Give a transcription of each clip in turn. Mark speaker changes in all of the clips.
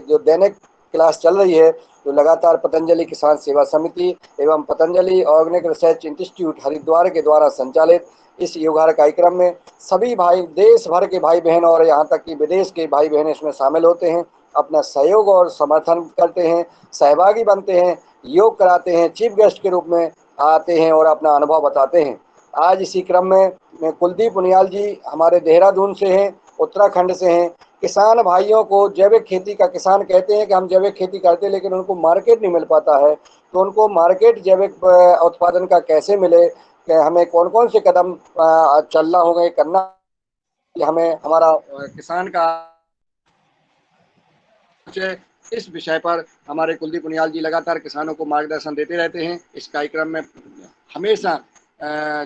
Speaker 1: जो दैनिक क्लास चल रही है, जो लगातार पतंजलि किसान सेवा समिति एवं Patanjali organic research institute Haridwar के द्वारा संचालित इस योगाहार कार्यक्रम में सभी भाई, देश भर के भाई बहन और यहाँ तक कि विदेश के भाई बहन इसमें शामिल होते हैं, अपना सहयोग और समर्थन करते हैं, सहभागी बनते हैं, योग कराते हैं, चीफ गेस्ट के रूप में आते हैं और अपना अनुभव बताते हैं। आज इसी क्रम में कुलदीप उनियाल जी हमारे देहरादून से हैं, उत्तराखंड से हैं। किसान भाइयों को जैविक खेती का, किसान कहते हैं कि हम जैविक खेती करते हैं लेकिन उनको मार्केट नहीं मिल पाता है, तो उनको मार्केट जैविक उत्पादन का कैसे मिले, कि हमें कौन कौन से कदम चलना होगा, ये करना, हमें हमारा किसान का इस विषय पर हमारे कुलदीप उनियाल जी लगातार किसानों को मार्गदर्शन देते रहते हैं। इस कार्यक्रम में हमेशा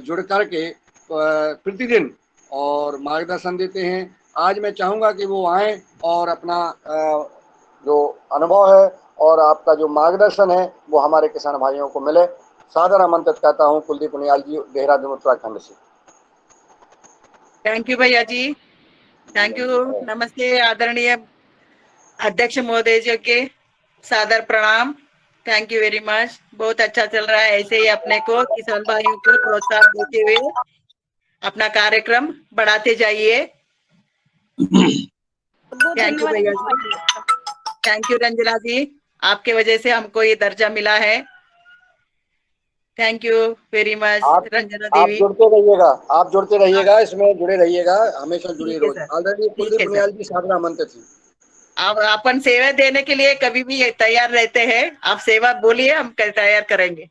Speaker 1: जुड़ कर के प्रतिदिन और मार्गदर्शन देते हैं। आज मैं चाहूँगा कि वो आएँ और अपना जो अनुभव है और आपका जो मार्गदर्शन है वो हमारे किसान भाइयों को मिले। सादर आमंत्रित करता हूँ कुलदीप उनियाल जी, देहरादून उत्तराखंड से।
Speaker 2: थैंक यू भैया जी, थैंक यू। नमस्ते आदरणीय अध्यक्ष महोदय जी के सादर प्रणाम। Thank you very much. बहुत अच्छा चल रहा है, ऐसे ही अपने को किसान भाइयों को प्रोत्साहन देते हुए अपना कार्यक्रम बढ़ाते जाइए। थैंक यू भैया जी, थैंक यू रंजना जी, आपके वजह से हमको ये दर्जा मिला है। Thank you very much Ranjana
Speaker 1: आप
Speaker 2: देवी।
Speaker 1: जुड़ते रहिएगा, आप जुड़ते रहिएगा, इसमें जुड़े रहिएगा, हमेशा जुड़े
Speaker 2: ठीक है
Speaker 1: रोज।
Speaker 2: सर,
Speaker 1: ऑलरेडी
Speaker 2: ठीक
Speaker 1: कुलदीप
Speaker 2: है सर।
Speaker 1: उनियाल जी सादर आमंत्रित हैं।
Speaker 2: आप अपन सेवा देने के लिए कभी भी तैयार रहते हैं, आप सेवा बोलिए, हम तैयार करेंगे।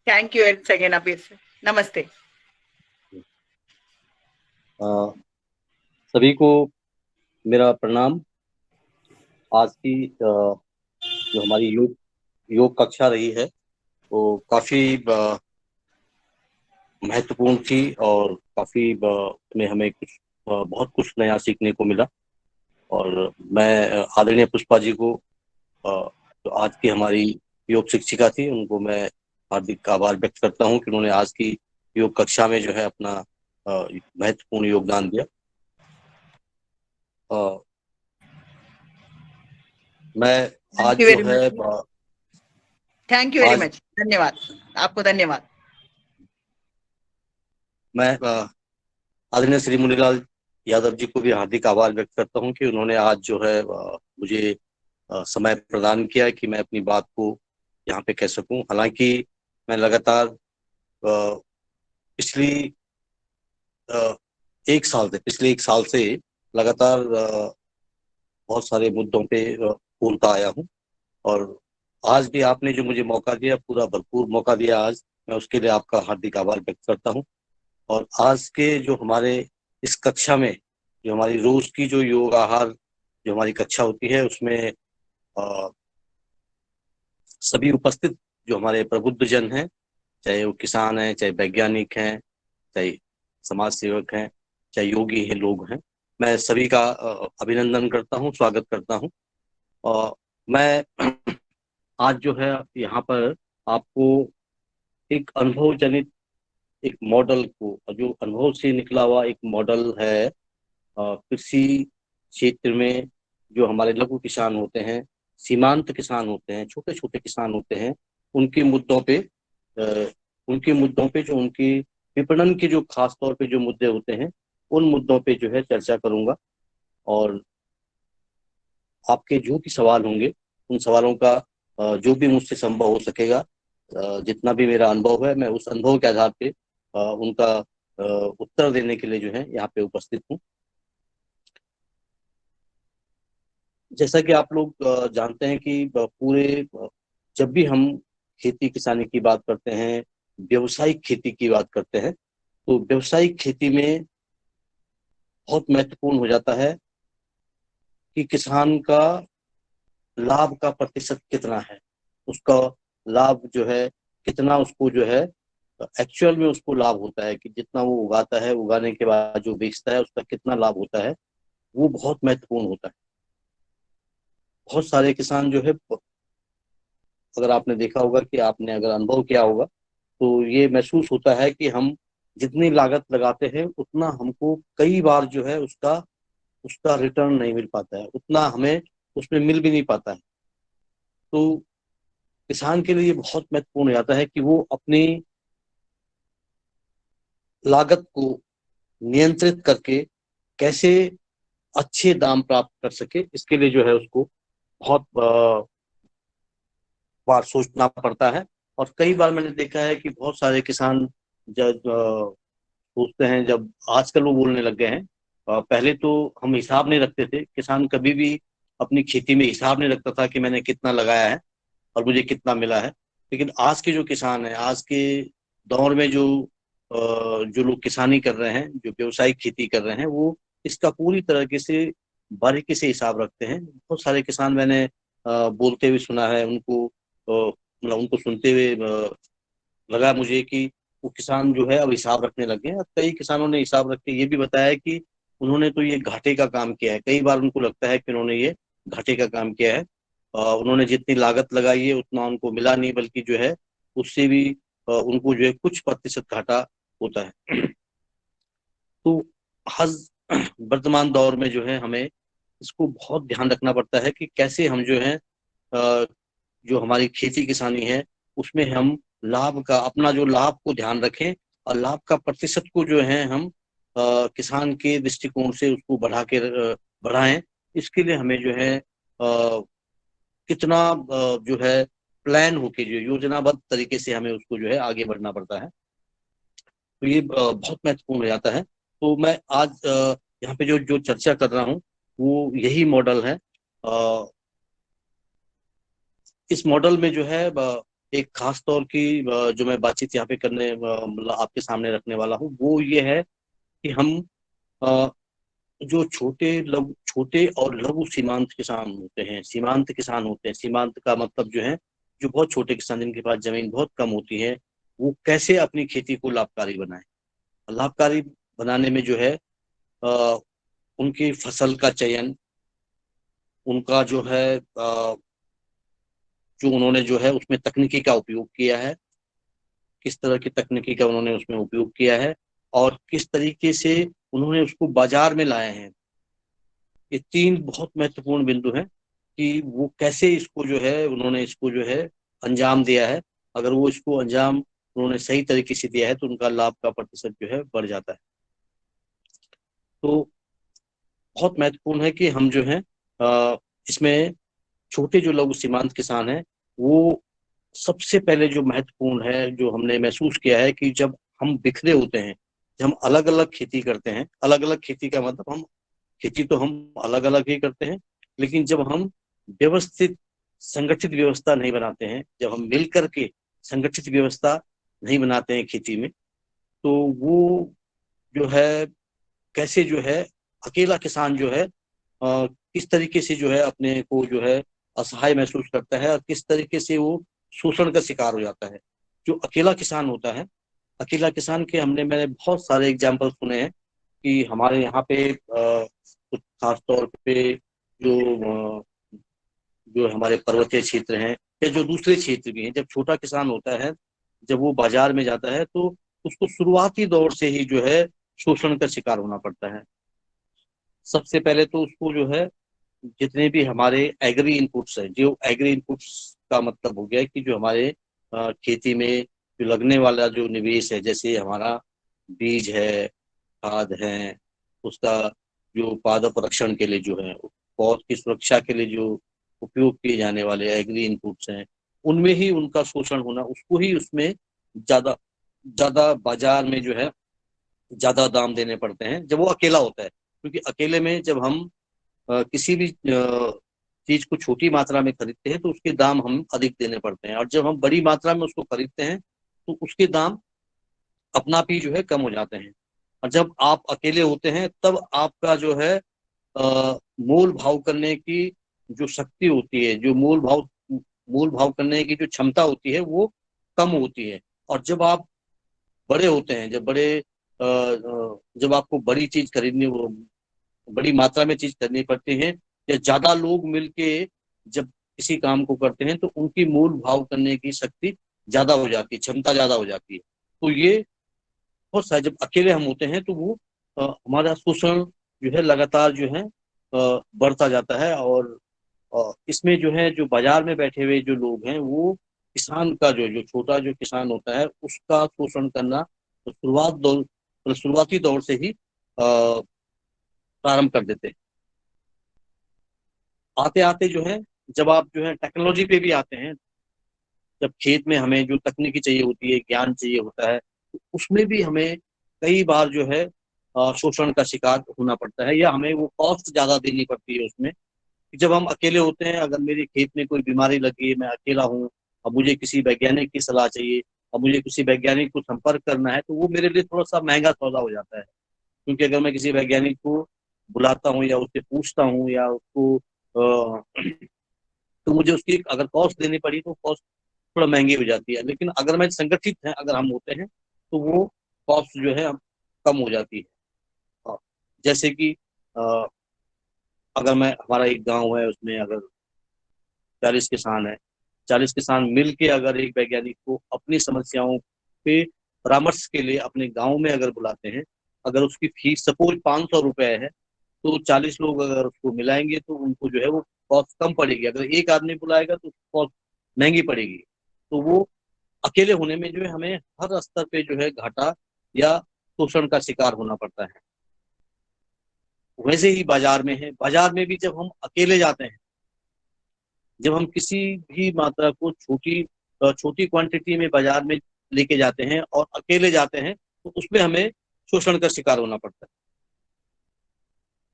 Speaker 2: थैंक यू एक सेकेंड अभी से। नमस्ते।
Speaker 3: सभी को मेरा प्रणाम। आज की जो हमारी योग कक्षा रही है वो काफी महत्वपूर्ण थी और काफी में हमें कुछ बहुत कुछ नया सीखने को मिला। और मैं आदरणीय पुष्पा जी को जो आज की हमारी योग शिक्षिका थी उनको मैं हार्दिक आभार व्यक्त करता हूं कि उन्होंने आज की योग कक्षा में जो है अपना महत्वपूर्ण योगदान दिया। मैं आज जो है
Speaker 2: थैंक यू वेरी मच, धन्यवाद आपको, धन्यवाद।
Speaker 3: मैं आदरणीय श्री मुनीलाल यादव जी को भी हार्दिक आभार व्यक्त करता हूं कि उन्होंने आज जो है मुझे समय प्रदान किया कि मैं अपनी बात को यहाँ पे कह सकूं। हालांकि मैं लगातार पिछले एक साल से लगातार बहुत सारे मुद्दों पे बोलता आया हूं और आज भी आपने जो मुझे मौका दिया, पूरा भरपूर मौका दिया आज, मैं उसके लिए आपका हार्दिक आभार व्यक्त करता हूं। और आज के जो हमारे इस कक्षा में जो हमारी रोज की जो योग आहार जो हमारी कक्षा होती है उसमें सभी उपस्थित जो हमारे प्रबुद्ध जन हैं, चाहे वो किसान हैं, चाहे वैज्ञानिक हैं, चाहे समाज सेवक हैं, चाहे योगी हैं, लोग हैं, मैं सभी का अभिनंदन करता हूं, स्वागत करता हूं। और मैं आज जो है यहाँ पर आपको एक अनुभव जनित एक मॉडल को, जो अनुभव से निकला हुआ एक मॉडल है कृषि क्षेत्र में जो हमारे लघु किसान होते हैं, सीमांत किसान होते हैं, छोटे छोटे किसान होते हैं, उनके मुद्दों पे जो उनकी विपणन के जो खास तौर पे जो मुद्दे होते हैं उन मुद्दों पे जो है चर्चा करूंगा। और आपके जो भी सवाल होंगे उन सवालों का जो भी मुझसे संभव हो सकेगा, जितना भी मेरा अनुभव है, मैं उस अनुभव के आधार पे उनका उत्तर देने के लिए जो है यहाँ पे उपस्थित हूँ। जैसा कि आप लोग जानते हैं कि पूरे जब भी हम खेती किसानी की बात करते हैं, व्यवसायिक खेती की बात करते हैं, तो व्यवसायिक खेती में बहुत महत्वपूर्ण हो जाता है कि किसान का लाभ का प्रतिशत कितना है, उसका लाभ जो है कितना, उसको जो है एक्चुअल में उसको लाभ होता है कि जितना वो उगाता है, उगाने के बाद जो बेचता है उसका कितना लाभ होता है, वो बहुत महत्वपूर्ण होता है। बहुत सारे किसान जो है, अगर आपने देखा होगा कि आपने अगर अनुभव किया होगा तो ये महसूस होता है कि हम जितनी लागत लगाते हैं उतना हमको कई बार जो है उसका रिटर्न नहीं मिल पाता है, उतना हमें उसमें मिल भी नहीं पाता है। तो किसान के लिए ये बहुत महत्वपूर्ण हो जाता है कि वो अपनी लागत को नियंत्रित करके कैसे अच्छे दाम प्राप्त कर सके, इसके लिए जो है उसको बहुत बार सोचना पड़ता है। और कई बार मैंने देखा है कि बहुत सारे किसान जब सोचते हैं, जब आजकल वो बोलने लग गए हैं, पहले तो हम हिसाब नहीं रखते थे, किसान कभी भी अपनी खेती में हिसाब नहीं रखता था कि मैंने कितना लगाया है और मुझे कितना मिला है। लेकिन आज के जो किसान हैं, आज के दौर में जो लोग किसानी कर रहे हैं, जो व्यवसायिक खेती कर रहे हैं, वो इसका पूरी तरीके से बारीकी से हिसाब रखते हैं। बहुत सारे किसान मैंने बोलते हुए सुना है, उनको मतलब उनको सुनते हुए लगा मुझे कि वो किसान जो है अब हिसाब रखने लगे हैं। अब कई किसानों ने हिसाब रख के ये भी बताया है कि उन्होंने तो ये घाटे का काम किया है। कई बार उनको लगता है कि उन्होंने ये घाटे का काम किया है। उन्होंने जितनी लागत लगाई है उतना उनको मिला नहीं, बल्कि जो है उससे भी उनको जो है कुछ प्रतिशत घाटा होता है। तो हज वर्तमान दौर में जो है हमें इसको बहुत ध्यान रखना पड़ता है कि कैसे हम जो है जो हमारी खेती किसानी है उसमें हम लाभ का, अपना जो लाभ को ध्यान रखें और लाभ का प्रतिशत को जो है हम किसान के दृष्टिकोण से उसको बढ़ाएं। इसके लिए हमें जो है कितना जो है प्लान होके, जो योजनाबद्ध तरीके से हमें उसको जो है आगे बढ़ना पड़ता है। तो ये बहुत महत्वपूर्ण हो जाता है। तो मैं आज यहाँ पे जो जो चर्चा कर रहा हूँ वो यही मॉडल है। इस मॉडल में जो है एक खास तौर की जो मैं बातचीत यहाँ पे करने मतलब आपके सामने रखने वाला हूँ वो ये है कि हम अ, जो छोटे और लघु सीमांत किसान होते हैं, सीमांत किसान होते हैं, सीमांत का मतलब जो है जो बहुत छोटे किसान जिनके पास जमीन बहुत कम होती है, वो कैसे अपनी खेती को लाभकारी बनाए। लाभकारी बनाने में जो है अ, उनकी फसल का चयन, उनका जो है जो उन्होंने जो है उसमें तकनीकी का उपयोग किया है, किस तरह की तकनीकी का उन्होंने उसमें उपयोग किया है और किस तरीके से उन्होंने उसको बाजार में लाए हैं। ये तीन बहुत महत्वपूर्ण बिंदु हैं कि वो कैसे इसको जो है उन्होंने इसको जो है अंजाम दिया है। अगर वो इसको अंजाम उन्होंने सही तरीके से दिया है तो उनका लाभ का प्रतिशत जो है बढ़ जाता है। तो बहुत महत्वपूर्ण है कि हम जो है इसमें छोटे जो लघु सीमांत किसान हैं वो सबसे पहले जो महत्वपूर्ण है, जो हमने महसूस किया है कि जब हम बिखरे होते हैं, जब हम अलग अलग खेती करते हैं, अलग अलग खेती का मतलब हम खेती तो हम अलग अलग ही करते हैं, लेकिन जब हम व्यवस्थित संगठित व्यवस्था नहीं बनाते हैं, जब हम मिल करके संगठित व्यवस्था नहीं बनाते हैं खेती में, तो वो जो है कैसे जो है अकेला किसान जो है किस तरीके से जो है अपने को जो है असहाय महसूस करता है और किस तरीके से वो शोषण का शिकार हो जाता है। जो अकेला किसान होता है, अकेला किसान के मैंने बहुत सारे एग्जाम्पल सुने हैं कि हमारे यहाँ पे कुछ खास तौर पे जो जो हमारे पर्वतीय क्षेत्र हैं या जो दूसरे क्षेत्र भी हैं, जब छोटा किसान होता है, जब वो बाजार में जाता है तो उसको शुरुआती दौर से ही जो है शोषण का शिकार होना पड़ता है। सबसे पहले तो उसको जो है जितने भी हमारे एग्री इनपुट्स हैं, जो एग्री इनपुट्स का मतलब हो गया कि जो हमारे खेती में जो लगने वाला जो निवेश है, जैसे हमारा बीज है, खाद है, उसका जो पादप रक्षण के लिए जो है, पौध की सुरक्षा के लिए जो उपयोग किए जाने वाले एग्री इनपुट्स हैं, उनमें ही उनका शोषण होना, उसको ही उसमें ज्यादा ज्यादा बाजार में जो है ज्यादा दाम देने पड़ते हैं जब वो अकेला होता है। क्योंकि अकेले में जब हम किसी भी चीज को छोटी मात्रा में खरीदते हैं तो उसके दाम हम अधिक देने पड़ते हैं, और जब हम बड़ी मात्रा में उसको खरीदते हैं तो उसके दाम अपना आप ही जो है कम हो जाते हैं। और जब आप अकेले होते हैं तब आपका जो है मोल भाव करने की जो शक्ति होती है, जो मोल भाव करने की जो क्षमता होती है वो कम होती है। और जब आप बड़े होते हैं, जब आपको बड़ी चीज खरीदनी, वो बड़ी मात्रा में चीज करनी पड़ती है, या ज्यादा लोग मिलके जब किसी काम को करते हैं तो उनकी मोल भाव करने की शक्ति ज्यादा हो जाती है, क्षमता ज्यादा हो जाती है। तो ये बहुत सारे, जब अकेले हम होते हैं तो वो हमारा शोषण जो है लगातार जो है बढ़ता जाता है। और और इसमें जो है जो बाजार में बैठे हुए जो लोग हैं वो किसान का जो छोटा जो किसान होता है उसका शोषण करना तो शुरुआती दौर से ही प्रारंभ कर देते हैं। आते आते जो है जब आप जो है टेक्नोलॉजी पे भी आते हैं, जब खेत में हमें जो तकनीकी चाहिए होती है, ज्ञान चाहिए होता है, तो उसमें भी हमें कई बार जो है शोषण का शिकार होना पड़ता है, या हमें वो कॉस्ट ज्यादा देनी पड़ती है उसमें। जब हम अकेले होते हैं, अगर मेरे खेत में कोई बीमारी लगी है, मैं अकेला हूँ, अब मुझे किसी वैज्ञानिक की सलाह चाहिए, अब मुझे किसी वैज्ञानिक को संपर्क करना है, तो वो मेरे लिए थोड़ा सा महंगा सौदा हो जाता है। क्योंकि अगर मैं किसी वैज्ञानिक को बुलाता हूँ या उससे पूछता हूँ या उसको तो मुझे उसकी अगर कॉस्ट देनी पड़ी तो कॉस्ट थोड़ा महंगी हो जाती है। लेकिन अगर मैं संगठित है, अगर हम होते हैं, तो वो कॉस्ट जो है कम हो जाती है। हाँ, जैसे कि अ, अगर मैं हमारा एक गांव है, उसमें अगर 40 किसान है, 40 किसान मिल के अगर एक वैज्ञानिक को अपनी समस्याओं पे परामर्श के लिए अपने गांव में अगर बुलाते हैं, अगर उसकी फीस सपोज 500 रुपए है, तो 40 लोग अगर उसको मिलाएंगे तो उनको जो है वो कॉस्ट कम पड़ेगी। अगर एक आदमी बुलाएगा तो कॉस्ट महंगी पड़ेगी। तो वो अकेले होने में जो है हमें हर स्तर पे जो है घाटा या शोषण का शिकार होना पड़ता है। वैसे ही बाजार में है, बाजार में भी जब हम अकेले जाते हैं, जब हम किसी भी मात्रा को छोटी क्वांटिटी में बाजार में लेके जाते हैं और अकेले जाते हैं, तो उसमें हमें शोषण का शिकार होना पड़ता है।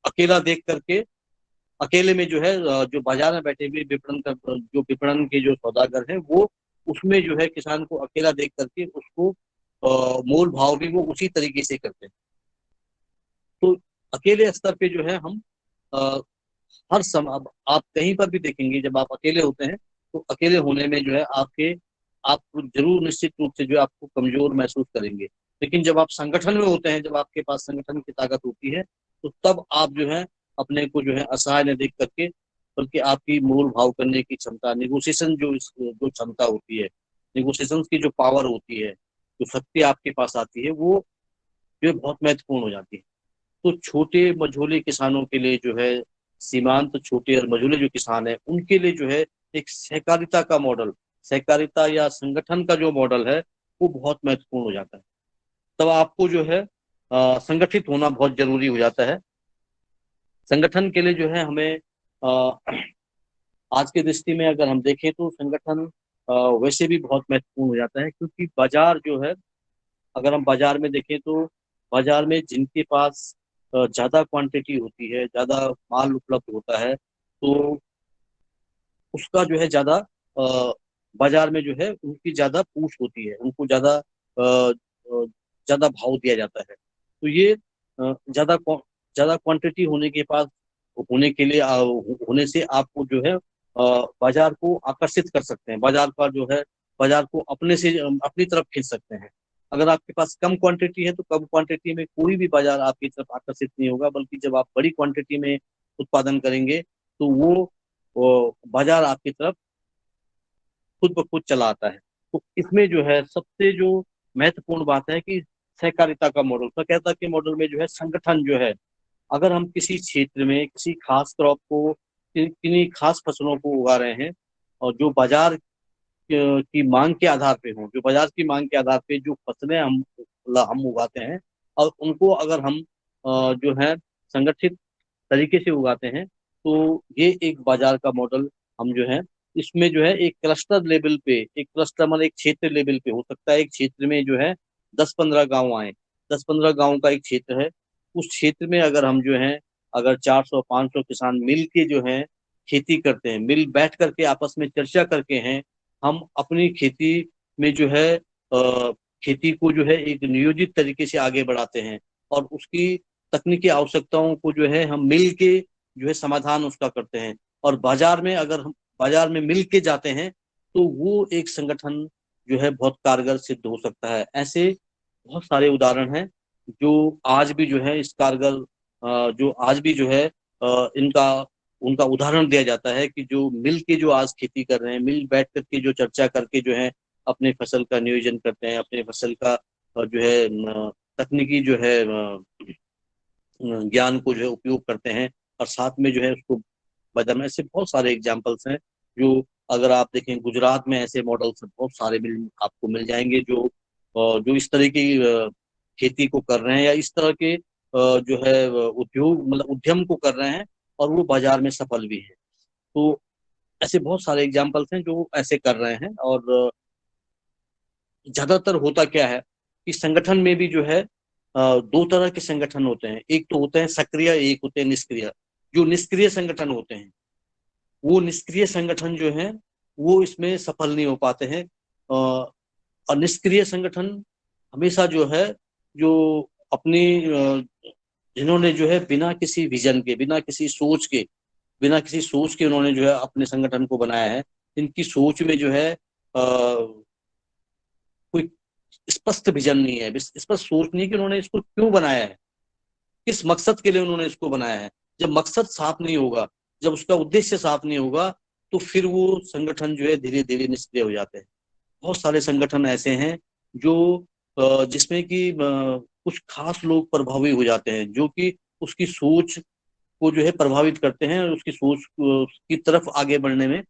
Speaker 3: अकेला देख करके अकेले में जो है जो बाजार में बैठे हुए विपणन के जो सौदागर हैं, वो उसमें जो है किसान को अकेला देख करके उसको मोल भाव भी वो उसी तरीके से करते हैं। तो अकेले स्तर पे जो है हम अ, हर समय अब आप कहीं पर भी देखेंगे, जब आप अकेले होते हैं तो अकेले होने में जो है आप जरूर निश्चित रूप से जो है आपको कमजोर महसूस करेंगे। लेकिन जब आप संगठन में होते हैं, जब आपके पास संगठन की ताकत होती है, तो तब आप जो है अपने को जो है असहाय न देख करके, बल्कि आपकी मोल भाव करने की क्षमता, निगोशिएशन जो क्षमता होती है, निगोशिएशन की जो पावर होती है, जो शक्ति आपके पास आती है, वो जो है बहुत महत्वपूर्ण हो जाती है। तो छोटे मझोले किसानों के लिए जो है, सीमांत छोटे और मझोले जो किसान है उनके लिए जो है एक सहकारिता का मॉडल, सहकारिता या संगठन का जो मॉडल है वो बहुत महत्वपूर्ण हो जाता है। तब आपको जो है संगठित होना बहुत जरूरी हो जाता है। संगठन के लिए जो है हमें आज के दृष्टि में अगर हम देखें तो संगठन वैसे भी बहुत महत्वपूर्ण हो जाता है, क्योंकि बाजार जो है, अगर हम बाजार में देखें तो बाजार में जिनके पास ज्यादा क्वांटिटी होती है, ज्यादा माल उपलब्ध होता है, तो उसका जो है ज्यादा बाजार में जो है उनकी ज्यादा पूछ होती है, उनको ज्यादा भाव दिया जाता है। तो ये ज्यादा क्वांटिटी होने के पास होने के लिए होने से आपको जो है बाजार को आकर्षित कर सकते हैं, बाजार का जो है बाजार को अपनी तरफ खींच सकते हैं। अगर आपके पास कम क्वांटिटी है तो कम क्वांटिटी में कोई भी बाजार आपकी तरफ आकर्षित नहीं होगा, बल्कि जब आप बड़ी क्वांटिटी में उत्पादन करेंगे तो वो बाजार आपकी तरफ खुद ब खुद चला आता है। तो इसमें जो है सबसे जो महत्वपूर्ण बात है कि सहकारिता का मॉडल, सहकारिता के मॉडल में जो है संगठन जो है, अगर हम किसी क्षेत्र में किसी खास क्रॉप को, किन्हीं खास फसलों को उगा रहे हैं, और जो बाजार की मांग के आधार पे हो, जो बाजार की मांग के आधार पे जो फसलें हम उगाते हैं, और उनको अगर हम जो है संगठित तरीके से उगाते हैं, तो ये एक बाजार का मॉडल हम जो है इसमें जो है एक क्लस्टर लेवल पे, एक क्लस्टर मतलब एक क्षेत्र लेवल पे हो सकता है। एक क्षेत्र में जो है 10-15 गांव आए, 10-15 गांव का एक क्षेत्र है, उस क्षेत्र में अगर हम जो है अगर 400-500 किसान मिल के जो है खेती करते हैं, मिल बैठ करके आपस में चर्चा करके हैं, हम अपनी खेती में जो है खेती को जो है एक नियोजित तरीके से आगे बढ़ाते हैं, और उसकी तकनीकी आवश्यकताओं को जो है हम मिल के जो है समाधान उसका करते हैं। और बाजार में अगर हम बाजार में मिल के जाते हैं, तो वो एक संगठन जो है बहुत कारगर सिद्ध हो सकता है। ऐसे बहुत सारे उदाहरण हैं जो आज भी जो है इस कारगर जो आज भी जो है इनका उनका उदाहरण दिया जाता है कि जो मिल के जो आज खेती कर रहे हैं, मिल बैठ करके जो चर्चा करके जो है अपने फसल का नियोजन करते हैं, अपने फसल का जो है तकनीकी जो है ज्ञान को जो है उपयोग करते हैं, और साथ में जो है उसको बाजार में। ऐसे बहुत सारे एग्जाम्पल्स हैं जो अगर आप देखें गुजरात में ऐसे मॉडल्स बहुत सारे आपको मिल जाएंगे जो इस तरह की खेती को कर रहे हैं या इस तरह के जो है उद्योग मतलब उद्यम को कर रहे हैं और वो बाजार में सफल भी हैं। तो ऐसे बहुत सारे एग्जाम्पल्स हैं जो ऐसे कर रहे हैं। और ज्यादातर होता क्या है कि संगठन में भी जो है दो तरह के संगठन होते हैं। एक तो होते हैं सक्रिय, एक होते हैं निष्क्रिय। जो निष्क्रिय संगठन होते हैं वो निष्क्रिय संगठन जो है वो इसमें सफल नहीं हो पाते हैं। और निष्क्रिय संगठन हमेशा जो है जो अपनी जिन्होंने जो है बिना किसी विजन के बिना किसी सोच के उन्होंने जो है अपने संगठन को बनाया है। इनकी सोच में जो है कोई स्पष्ट विजन नहीं है, स्पष्ट सोच नहीं है कि उन्होंने इसको क्यों बनाया है, किस मकसद के लिए उन्होंने इसको बनाया है। जब मकसद साफ नहीं होगा, जब उसका उद्देश्य साफ नहीं होगा, तो फिर वो संगठन जो है धीरे धीरे निष्क्रिय हो जाते हैं। बहुत सारे संगठन ऐसे हैं जो जिसमें कि कुछ खास लोग प्रभावी हो जाते हैं जो कि उसकी सोच को जो है प्रभावित करते हैं और उसकी सोच की तरफ आगे बढ़ने में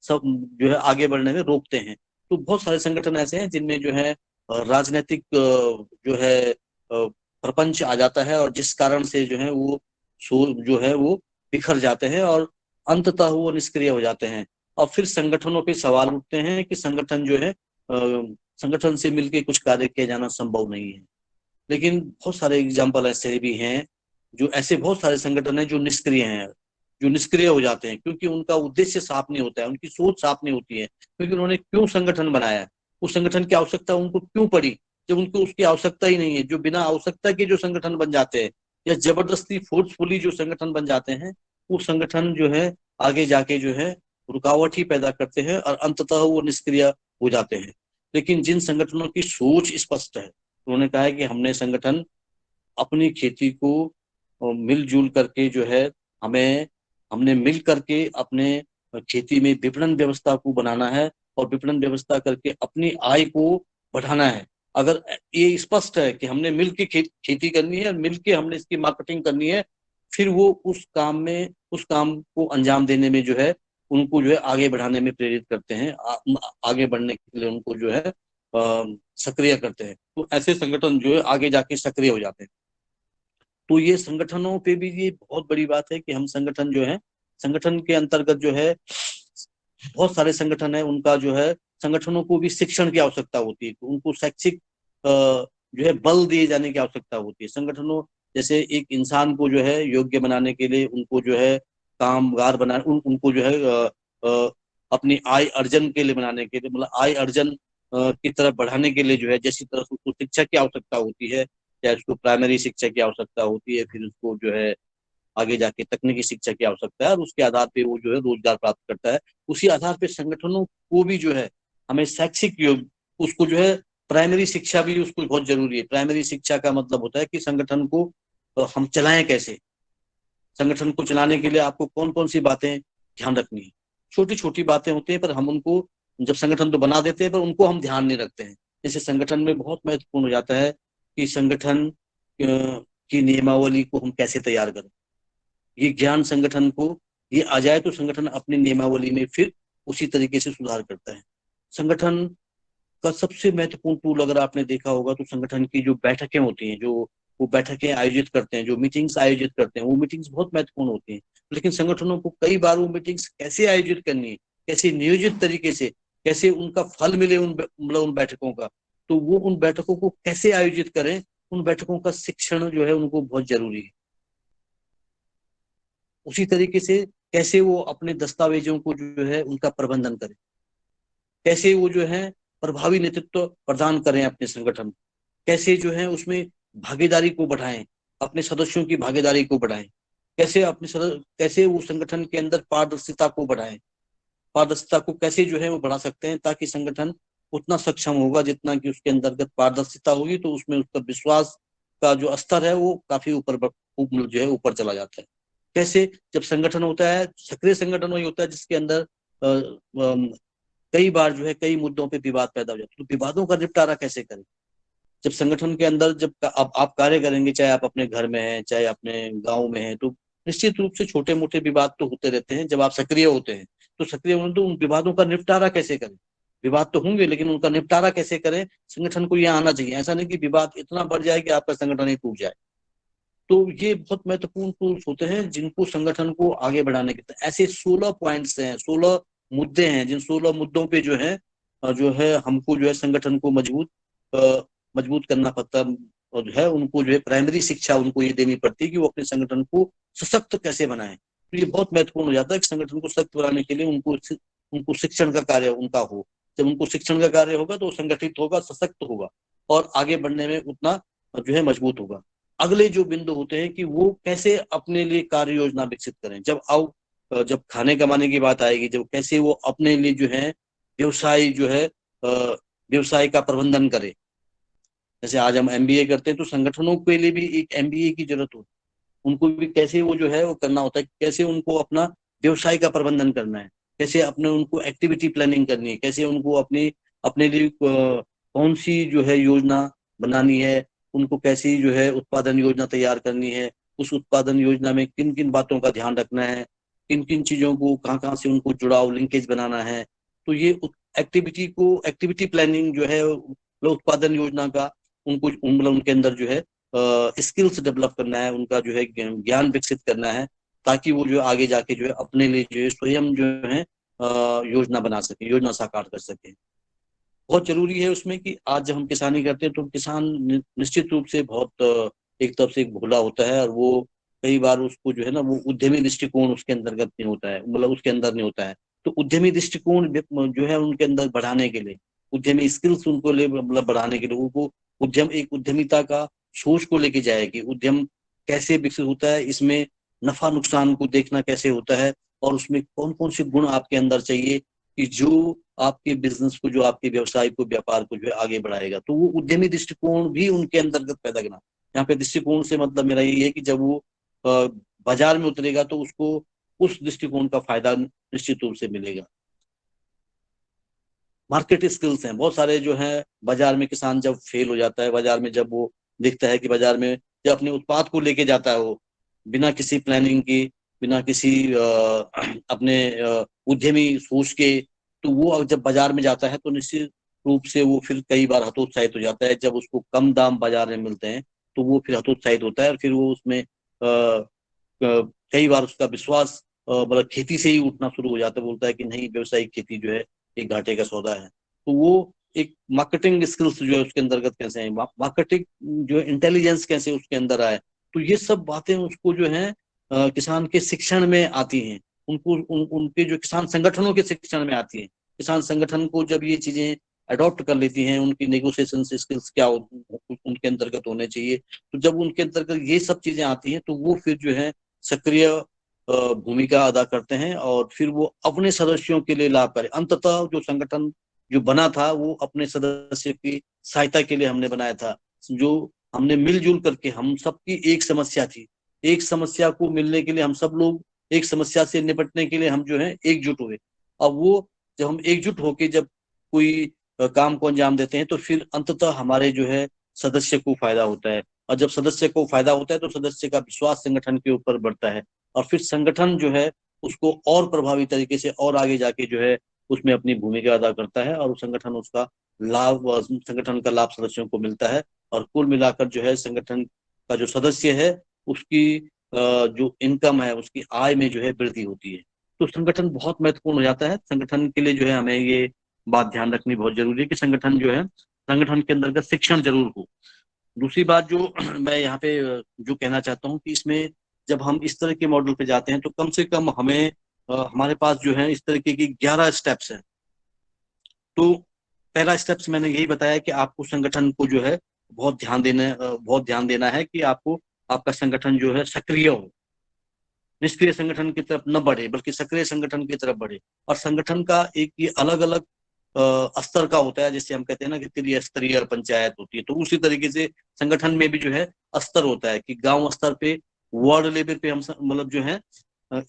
Speaker 3: सब जो है आगे बढ़ने में रोकते हैं। तो बहुत सारे संगठन ऐसे हैं जिनमें जो है राजनीतिक जो है प्रपंच आ जाता है और जिस कारण से जो है वो जो है वो बिखर जाते हैं और अंततः वो निष्क्रिय हो जाते हैं। और फिर संगठनों पे सवाल उठते हैं कि संगठन जो है संगठन से मिलकर कुछ कार्य किया जाना संभव नहीं है। लेकिन बहुत सारे एग्जाम्पल ऐसे भी हैं जो ऐसे बहुत सारे संगठन हैं जो निष्क्रिय हैं, जो निष्क्रिय हो जाते हैं क्योंकि उनका उद्देश्य साफ नहीं होता है, उनकी सोच साफ नहीं होती है, क्योंकि उन्होंने क्यों संगठन बनाया है, उस संगठन की आवश्यकता उनको क्यों पड़ी, जब उनको उसकी आवश्यकता ही नहीं है। जो बिना आवश्यकता के जो संगठन बन जाते हैं या जबरदस्ती फोर्सफुली जो संगठन बन जाते हैं, वो संगठन जो है आगे जाके जो है रुकावट ही पैदा करते हैं और अंततः वो निष्क्रिय हो जाते हैं। लेकिन जिन संगठनों की सोच स्पष्ट है, उन्होंने कहा है कि हमने संगठन अपनी खेती को मिलजुल करके जो है हमने मिल करके अपने खेती में विपणन व्यवस्था को बनाना है और विपणन व्यवस्था करके अपनी आय को बढ़ाना है। अगर ये स्पष्ट है कि हमने मिल के खेती करनी है, मिल के हमने इसकी मार्केटिंग करनी है, फिर वो उस काम को अंजाम देने में जो है उनको जो है आगे बढ़ाने में प्रेरित करते हैं, आगे बढ़ने के लिए उनको जो है सक्रिय करते हैं। तो ऐसे संगठन जो है आगे जाके सक्रिय हो जाते हैं। तो ये संगठनों पे भी ये बहुत बड़ी बात है कि हम संगठन जो है संगठन के अंतर्गत जो है बहुत सारे संगठन है, उनका जो है संगठनों को भी शिक्षण की आवश्यकता होती है, तो उनको शैक्षिक जो है बल दिए जाने की आवश्यकता होती है। संगठनों जैसे एक इंसान को जो है योग्य बनाने के लिए उनको जो है कामगार बना उनको जो है अपनी आय अर्जन के लिए बनाने के लिए मतलब आय अर्जन की तरफ बढ़ाने के लिए जो है जैसी तरह से उसको शिक्षा की आवश्यकता होती है, चाहे उसको प्राइमरी शिक्षा की आवश्यकता होती है, फिर उसको जो है आगे जाके तकनीकी शिक्षा की आवश्यकता है और उसके आधार पे वो जो है रोजगार प्राप्त करता है। उसी आधार पे संगठनों को भी जो है हमें शैक्षिक योग उसको जो है प्राइमरी शिक्षा भी उसको बहुत जरूरी है। प्राइमरी शिक्षा का मतलब होता है कि संगठन को हम चलाएं कैसे, संगठन को चलाने के लिए आपको कौन कौन सी बातें ध्यान रखनी है। छोटी छोटी बातें होती हैं पर हम उनको जब संगठन तो बना देते हैं पर उनको हम ध्यान नहीं रखते हैं। जैसे संगठन में बहुत महत्वपूर्ण हो जाता है कि संगठन की नियमावली को हम कैसे तैयार करें। ये ज्ञान संगठन को ये आ जाए तो संगठन अपनी नियमावली में फिर उसी तरीके से सुधार करता है। संगठन का सबसे महत्वपूर्ण टूल अगर आपने देखा होगा तो संगठन की जो बैठकें होती हैं, जो वो बैठकें आयोजित करते हैं, जो मीटिंग्स आयोजित करते हैं, वो मीटिंग्स बहुत महत्वपूर्ण होती हैं। लेकिन संगठनों को कई बार वो मीटिंग्स कैसे आयोजित करनी है, कैसे नियोजित तरीके से, कैसे उनका फल मिले उन बैठकों का, तो वो उन बैठकों को कैसे आयोजित करें, उन बैठकों का शिक्षण जो है उनको बहुत जरूरी है। उसी तरीके से कैसे वो अपने दस्तावेजों को जो है उनका प्रबंधन करें, कैसे वो जो है प्रभावी नेतृत्व प्रदान करें अपने संगठन, कैसे जो है उसमें भागीदारी को बढ़ाएं, अपने सदस्यों की भागीदारी को बढ़ाएं, कैसे वो संगठन के अंदर पारदर्शिता को बढ़ाएं, पारदर्शिता को कैसे जो है वो बढ़ा सकते हैं ताकि संगठन उतना सक्षम होगा जितना कि उसके अंतर्गत पारदर्शिता होगी तो उसमें उसका विश्वास का जो स्तर है वो काफी ऊपर जो है ऊपर चला जाता है। कैसे जब संगठन होता है, सक्रिय संगठन वही होता है जिसके अंदर कई बार जो है कई मुद्दों पे विवाद पैदा हो जाता है, तो विवादों का निपटारा कैसे करें। जब संगठन के अंदर जब आप कार्य करेंगे, चाहे आप अपने घर में हैं चाहे अपने गांव में हैं, तो निश्चित रूप से छोटे मोटे विवाद तो होते रहते हैं। जब आप सक्रिय होते हैं तो सक्रिय होने तो उन विवादों का निपटारा कैसे करें, विवाद तो होंगे लेकिन उनका निपटारा कैसे करें, संगठन को ये आना चाहिए। ऐसा नहीं कि विवाद इतना बढ़ जाए कि आपका संगठन ही टूट जाए। तो ये बहुत महत्वपूर्ण टूल्स होते हैं जिनको संगठन को आगे बढ़ाने के, ऐसे 16 पॉइंट्स हैं, 16 मुद्दे हैं, जिन 16 मुद्दों पे जो है हमको जो है संगठन को मजबूत करना पड़ता, और जो है उनको जो है प्राइमरी शिक्षा उनको ये देनी पड़ती है कि वो अपने संगठन को सशक्त कैसे बनाएं। तो ये बहुत महत्वपूर्ण हो जाता है कि संगठन को सशक्त बनाने के लिए उनको शिक्षण का कार्य उनका हो। जब उनको शिक्षण का कार्य होगा तो वो संगठित होगा, सशक्त होगा और आगे बढ़ने में उतना जो है मजबूत होगा। अगले जो बिंदु होते हैं कि वो कैसे अपने लिए कार्य योजना विकसित करें। जब खाने कमाने की बात आएगी, जब कैसे वो अपने लिए जो है व्यवसाय का प्रबंधन करे। जैसे आज हम एमबीए करते हैं तो संगठनों के लिए भी एक एमबीए की जरूरत होती है। उनको भी कैसे वो जो है वो करना होता है, कैसे उनको अपना व्यवसाय का प्रबंधन करना है, कैसे अपने उनको एक्टिविटी प्लानिंग करनी है, कैसे उनको अपने लिए कौन सी जो है योजना बनानी है, उनको कैसी जो है उत्पादन योजना तैयार करनी है, उस उत्पादन योजना में किन किन बातों का ध्यान रखना है, किन किन चीजों को कहाँ कहाँ से उनको जुड़ाव लिंकेज बनाना है। तो ये एक्टिविटी प्लानिंग जो है उत्पादन योजना का उनको मतलब उनके अंदर जो है स्किल्स डेवलप करना है, उनका जो है ज्ञान विकसित करना है, ताकि वो जो आगे जाके जो है अपने लिए जो है स्वयं जो है योजना बना सके, योजना साकार कर सके। बहुत जरूरी है उसमें कि आज जब हम किसानी करते हैं तो किसान निश्चित रूप से बहुत एक तरफ से एक भोला होता है, और वो कई बार उसको जो है ना वो उद्यमी दृष्टिकोण उसके अंतर्गत नहीं होता है, मतलब उसके अंदर नहीं होता है। तो उद्यमी दृष्टिकोण जो है उनके अंदर बढ़ाने के लिए, उद्यमी स्किल्स उनको ले मतलब बढ़ाने के लिए उनको उद्यमिता का सोच को लेके जाए कि उद्यम कैसे विकसित होता है, इसमें नफा नुकसान को देखना कैसे होता है, और उसमें कौन कौन से गुण आपके अंदर चाहिए कि जो आपके बिजनेस को, जो आपके व्यवसाय को, व्यापार को जो है आगे बढ़ाएगा। तो वो उद्यमी दृष्टिकोण भी उनके अंतर्गत पैदा करना। यहाँ पे दृष्टिकोण से मतलब मेरा यही है कि जब वो बाजार में उतरेगा तो उसको उस दृष्टिकोण का फायदा निश्चित रूप से मिलेगा। मार्केट स्किल्स हैं बहुत सारे जो हैं। बाजार में किसान जब फेल हो जाता है, बाजार में जब वो देखता है कि बाजार में जब अपने उत्पाद को लेके जाता है वो बिना किसी प्लानिंग की, बिना किसी अपने उद्यमी सोच के, तो वो जब बाजार में जाता है तो निश्चित रूप से वो फिर कई बार हतोत्साहित हो जाता है। जब उसको कम दाम बाजार में मिलते हैं तो वो फिर हतोत्साहित होता है, और फिर वो उसमें कई बार उसका विश्वास मतलब खेती से ही उठना शुरू हो जाता है। बोलता है कि नहीं, व्यवसायिक खेती जो है एक घाटे का सौदा है। तो वो एक मार्केटिंग स्किल्स जो है उसके अंतर्गत कैसे है, मार्केटिंग जो इंटेलिजेंस कैसे उसके अंदर आए, तो ये सब बातें उसको जो है किसान के शिक्षण में आती हैं। उनके जो किसान संगठनों के शिक्षण में आती है। किसान संगठन को जब ये चीजें अडॉप्ट कर लेती हैं, उनकी नेगोशिएशन स्किल्स क्या उनके अंतर्गत होने चाहिए, तो जब उनके अंतर्गत ये सब चीजें आती हैं तो वो फिर जो है सक्रिय भूमिका अदा करते हैं, और फिर वो अपने सदस्यों के लिए लाभ करें। अंततः जो संगठन जो बना था वो अपने सदस्य की सहायता के लिए हमने बनाया था। जो हमने मिलजुल करके, हम सबकी एक समस्या थी, एक समस्या को मिलने के लिए हम सब लोग एक समस्या से निपटने के लिए हम जो है एकजुट हुए। अब वो जब हम एकजुट होके जब कोई काम को अंजाम देते हैं तो फिर अंततः हमारे जो है सदस्य को फायदा होता है, और जब सदस्य को फायदा होता है तो सदस्य का विश्वास संगठन के ऊपर बढ़ता है, और फिर संगठन जो है उसको और प्रभावी तरीके से और आगे जाके जो है उसमें अपनी भूमिका अदा करता है, और संगठन का लाभ सदस्यों को मिलता है। और कुल मिलाकर जो है संगठन का जो सदस्य है उसकी जो इनकम है, उसकी आय में जो है वृद्धि होती है। तो संगठन बहुत महत्वपूर्ण हो जाता है। संगठन के लिए जो है हमें ये बात ध्यान रखनी बहुत जरूरी है कि संगठन जो है, संगठन के अंतर्गत शिक्षण जरूर हो। दूसरी बात जो मैं यहाँ पे जो कहना चाहता हूँ कि इसमें जब हम इस तरह के मॉडल पे जाते हैं तो कम से कम हमें हमारे पास जो है इस तरीके की 11 स्टेप्स हैं। तो पहला स्टेप्स मैंने यही बताया कि आपको संगठन को जो है बहुत ध्यान देना है कि आपको आपका संगठन जो है सक्रिय हो, निष्क्रिय संगठन की तरफ न बढ़े बल्कि सक्रिय संगठन की तरफ बढ़े। और संगठन का एक ये अलग अलग स्तर का होता है, जैसे हम कहते हैं ना कि त्रिस्तरीय पंचायत होती है, तो उसी तरीके से संगठन में भी जो है स्तर होता है कि गांव स्तर पे, वार्ड लेवल पे हम मतलब जो है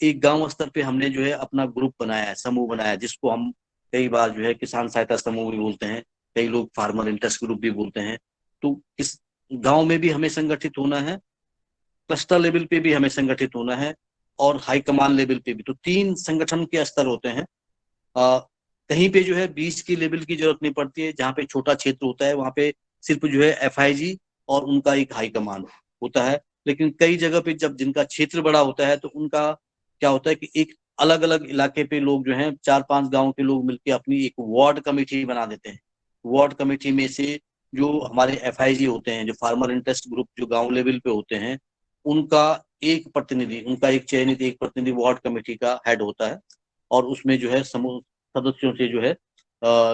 Speaker 3: एक गांव स्तर पे हमने जो है अपना ग्रुप बनाया है, समूह बनाया है, जिसको हम कई बार जो है किसान सहायता समूह भी बोलते हैं, कई लोग फार्मर इंटरेस्ट ग्रुप भी बोलते हैं। तो इस गांव में भी हमें संगठित होना है, क्लस्टर लेवल पे भी हमें संगठित होना है, और हाई कमान लेवल पे भी। तो 3 संगठन के स्तर होते हैं। कहीं पे जो है बीच की लेवल की जरूरत नहीं पड़ती है, जहाँ पे छोटा क्षेत्र होता है वहाँ पे सिर्फ जो है FIG और उनका एक हाई कमान होता है। लेकिन कई जगह पे जब जिनका क्षेत्र बड़ा होता है तो उनका क्या होता है कि एक अलग अलग इलाके पे लोग जो हैं 4-5 गांव के लोग मिलकर अपनी एक वार्ड कमेटी बना देते हैं। वार्ड कमेटी में से जो हमारे FIG होते हैं, जो फार्मर इंटरेस्ट ग्रुप जो गांव लेवल पे होते हैं, उनका एक प्रतिनिधि, उनका एक चयनित एक प्रतिनिधि वार्ड कमेटी का हेड होता है। और उसमें जो है समूह सदस्यों से जो है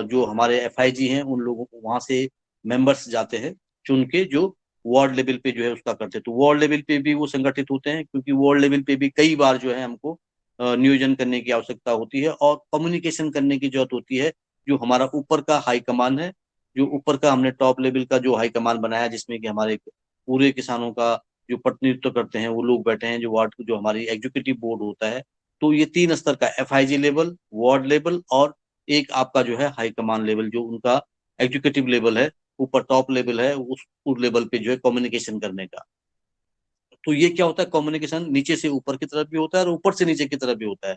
Speaker 3: जो हमारे FIG हैं उन लोगों को वहां से मेंबर्स जाते हैं चुन के, जो वार्ड लेवल पे जो है उसका करते हैं। तो वार्ड लेवल पे भी वो संगठित होते हैं, क्योंकि वार्ड लेवल पे भी कई बार जो है हमको नियोजन करने की आवश्यकता होती है और कम्युनिकेशन करने की जरूरत होती है। जो हमारा ऊपर का हाई कमान है, जो ऊपर का हमने टॉप लेवल का जो हाई कमान बनाया, जिसमें कि हमारे पूरे किसानों का जो प्रतिनिधित्व करते हैं वो लोग बैठे हैं, जो वार्ड जो हमारी एग्जीक्यूटिव बोर्ड होता है। तो ये 3 स्तर का FIG लेवल, वार्ड लेवल और एक आपका जो है हाई कमान लेवल, जो उनका एग्जीक्यूटिव लेवल है, ऊपर टॉप लेवल है, उस लेवल पे जो है कम्युनिकेशन करने का। तो ये क्या होता है, कम्युनिकेशन नीचे से ऊपर की तरफ भी होता है और ऊपर से नीचे की तरफ भी होता है।